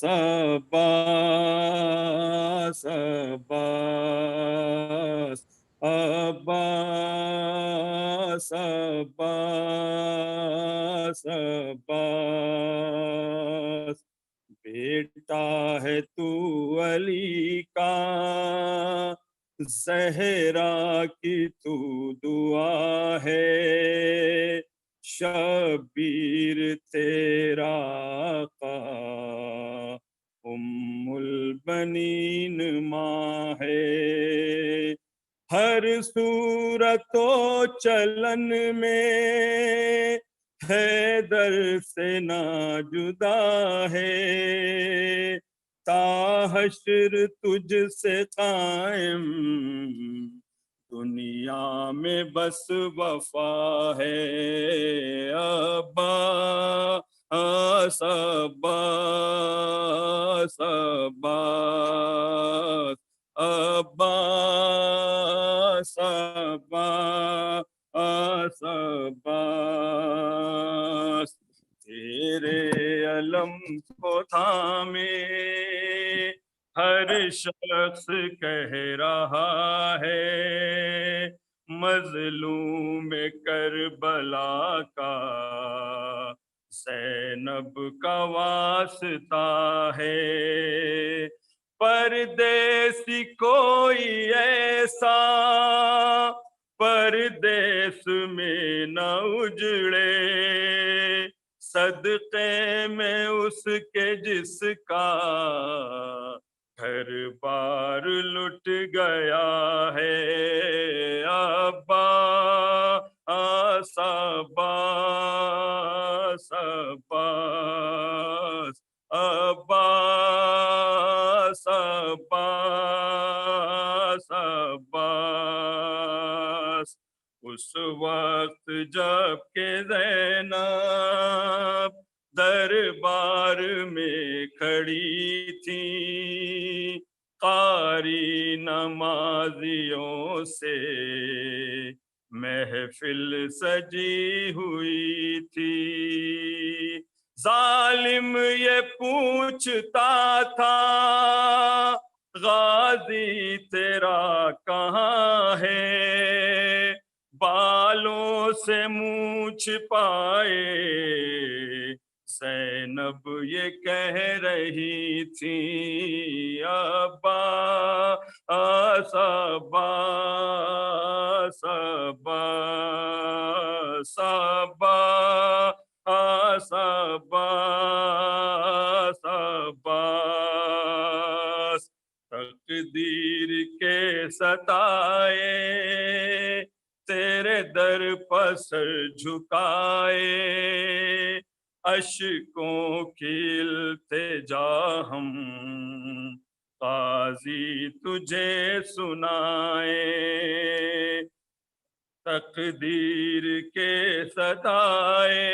عباس عباس عباس عباس عباس بیٹا ہے تو علی کا زہرا کی تو دعا ہے شبیر تیرا آقا ام البنین ماں ہے ہر صورت و چلن میں حیدر سے نا جدا ہے تا حشر تجھ سے قائم دنیا میں بس وفا ہے عباس عباس عباس عباس عباس عباس تیرے علم کو تھامے ہر شخص کہہ رہا ہے مظلوم کربلا کا زینب کا واسطہ ہے پردیسی کوئی ایسا پردیس میں نہ اجڑے صدقے میں اس کے جس کا گھر بار لٹ گیا ہے عباس عباس عباس عباس عباس عباس اس وقت جب کہ زینب دربار میں کھڑی تھی قاری نمازیوں سے محفل سجی ہوئی تھی ظالم یہ پوچھتا تھا غازی تیرا کہاں ہے بالوں سے منہ چھپائے زینب یہ کہہ رہی تھی عباس عباس عباس عباس عباس عباس تقدیر کے ستائے تیرے در پر سر جھکائے اشکوں کی التجا ہم قاضی تجھے سنائے تقدیر کے ستائے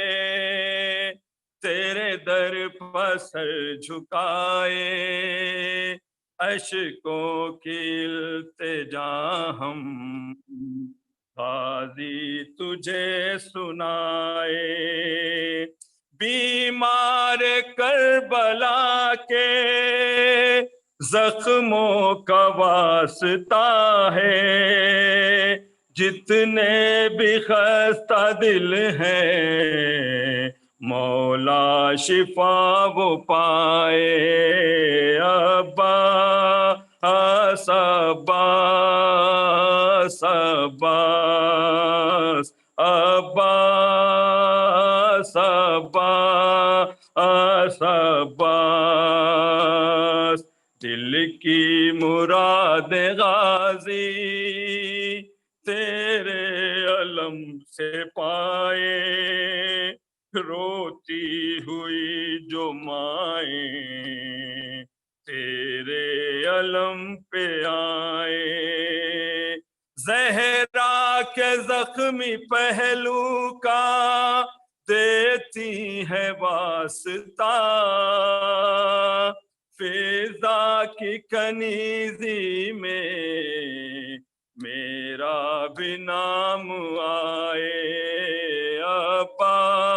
تیرے در پر سر جھکائے اشکوں کی التجا ہم قاضی تجھے سنائے بیمار کربلا کے زخموں کا واسطہ ہے جتنے بھی خستہ دل ہیں مولا شفا وہ پائے عباس عباس عباس عباس عباس عباس دل کی مراد غازی تیرے علم سے پائے روتی ہوئی جو مائیں تیرے علم پہ آئے زہرا کے زخمی پہلو کا دیتی ہے واسطہ فضا کی کنیزی میں میرا بھی نام آئے عباس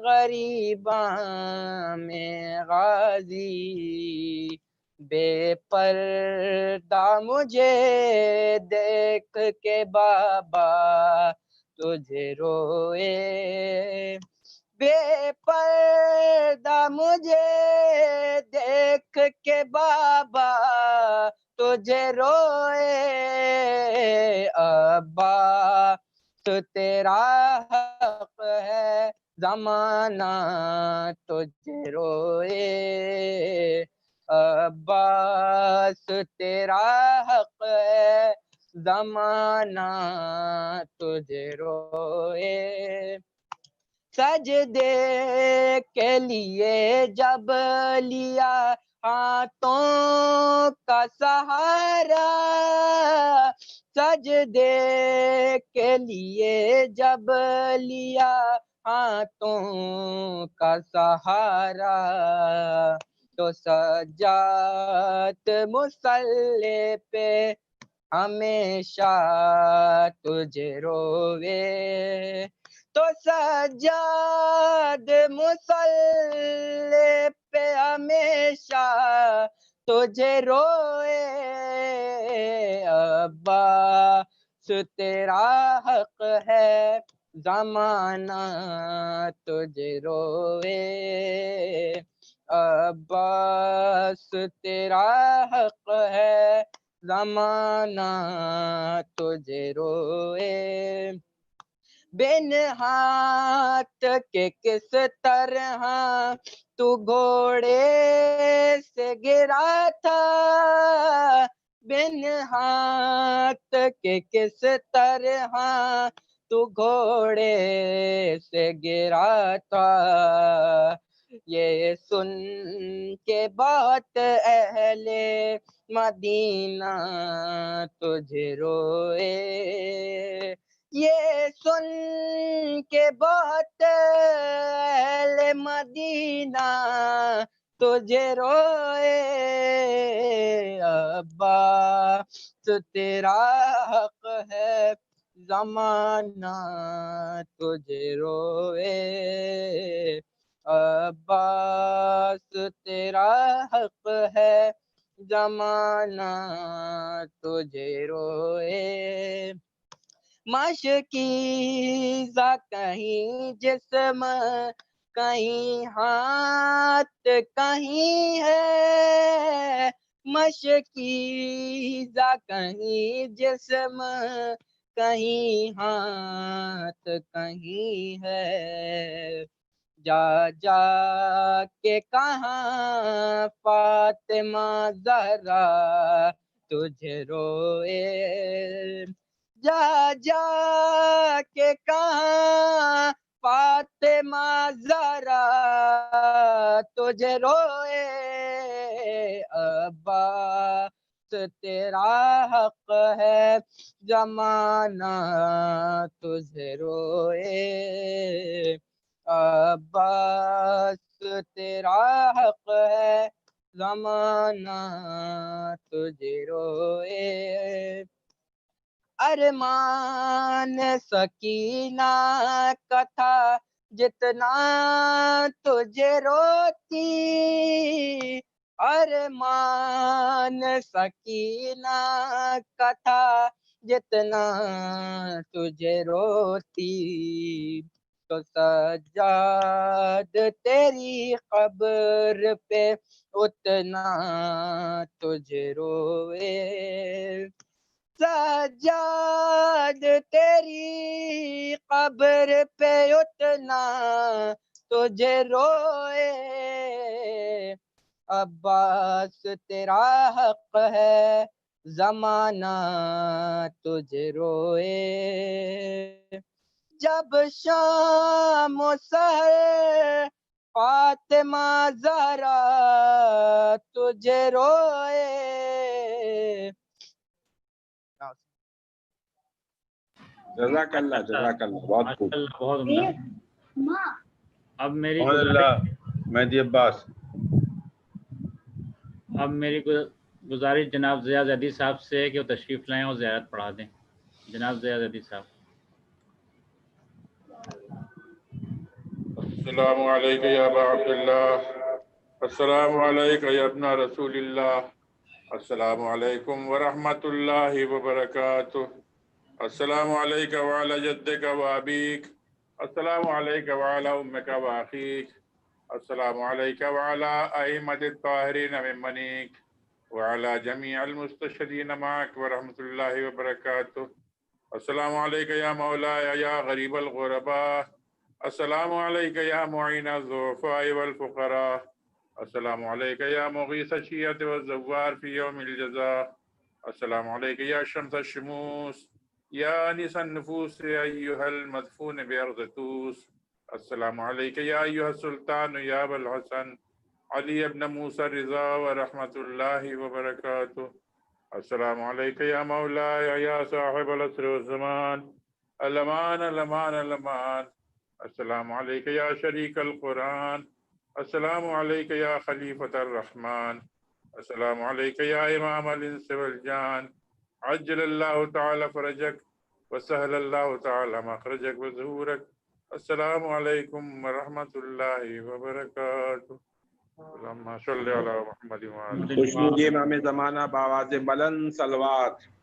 غریباں میں غازی بے پردہ مجھے دیکھ کے بابا تجھے روئے بے پردہ مجھے دیکھ کے بابا تجھے روئے عباس تیرا حق ہے زمانہ تجھے روئے عباس تیرا حق ہے زمانہ تجھے روئے سجدے کے لیے جب لیا ہاتھوں کا سہارا سجدے کے لیے جب لیا ہاتھوں کا سہارا تو سجاد مصلی پہ ہمیشہ تجھے روئے تو سجاد مصلی پہ ہمیشہ تجھے روئے عباس تیرا حق ہے زمانہ تجھے روئے عباس تیرا حق ہے زمانہ تجھے روئے بن ہاتھ کے کس طرح تو گھوڑے سے گرا تھا بن ہاتھ کے کس طرح تو گھوڑے سے گرا تھا یہ سن کے بہت اہل مدینہ تجھے روئے یہ سن کے بہت اہل مدینہ تجھے روئے عباس تیرا حق ہے زمانہ تجھے روئے عباس تیرا حق ہے زمانہ تجھے روئے مشکیزہ کہیں جسم کہیں ہاتھ کہیں ہے مشکیزہ کہیں جسم کہیں ہاتھ کہیں ہے جا جا کے کہاں فاطمہ زہرا تجھے روئے جا جا کے کہاں فاطمہ زہرا تجھے روئے عباس تیرا حق ہے زمانہ تجھے روئے عباس تیرا حق ہے زمانہ تجھے روئے ارمان سکینہ کا تھا جتنا تجھے روتی ارمان سکینہ کا تھا جتنا تجھے روتی تو سجاد تیری قبر پہ اتنا تجھے روئے سجاد تیری قبر پہ اتنا تجھے روئے عباس تیرا حق ہے زمانہ تجھے روئے جب شام و سحر فاطمہ زہرا تجھے روئے جزاک اللہ بہت خوب بہت عمدہ اب میری مہدی عباس گزارش جناب ضیاء زیدی صاحب سے کہ وہ تشریف لائیں اور زیارت پڑھا دیں جناب ضیاء زیدی صاحب السلام علیکم یا ابا عبداللہ، السلام علیکم یا ابن رسول اللہ، السلام علیکم ورحمۃ اللہ وبرکاتہ، السلام علیکم وعلی جدک و ابیک، السلام علیکم وعلی امک و اخیک، السلام علیکم وعلی ائمۃ الطاہرین من بنیک وعلی جمیع المستشہدین معک ورحمۃ اللہ وبرکاتہ، السلام علیکم یا مولایا یا غریب الغرباء، السلام علیکم یا معین الضعفاء والفقراء، السلام علیکم یا مغیث الشیعۃ والزوار فی یوم الجزاء، السلام علیکم یا شمس الشموس یا انیس النفوس ایہا المدفون بارض طوس، السلام علیکم یا ایہا السلطان یا ابا الحسن علی ابن موسیٰ الرضا ورحمۃ اللہ وبرکاتہ، السلام علیکم یا مولایا یا صاحب العصر والزمان، الامان الامان الامان، السلام علیکم یا شریک القرآن، السلام علیکم یا خلیفۃ الرحمن، السلام علیکم یا امام الانس والجان، عجل اللہ تعالی فرجک وسہل اللہ تعالی مخرجک وظہورک، السلام علیکم ورحمۃ اللہ وبرکاتہ، اللہم صلی علی محمد وعلی خوش امام زمانہ بآواز بلند صلوات۔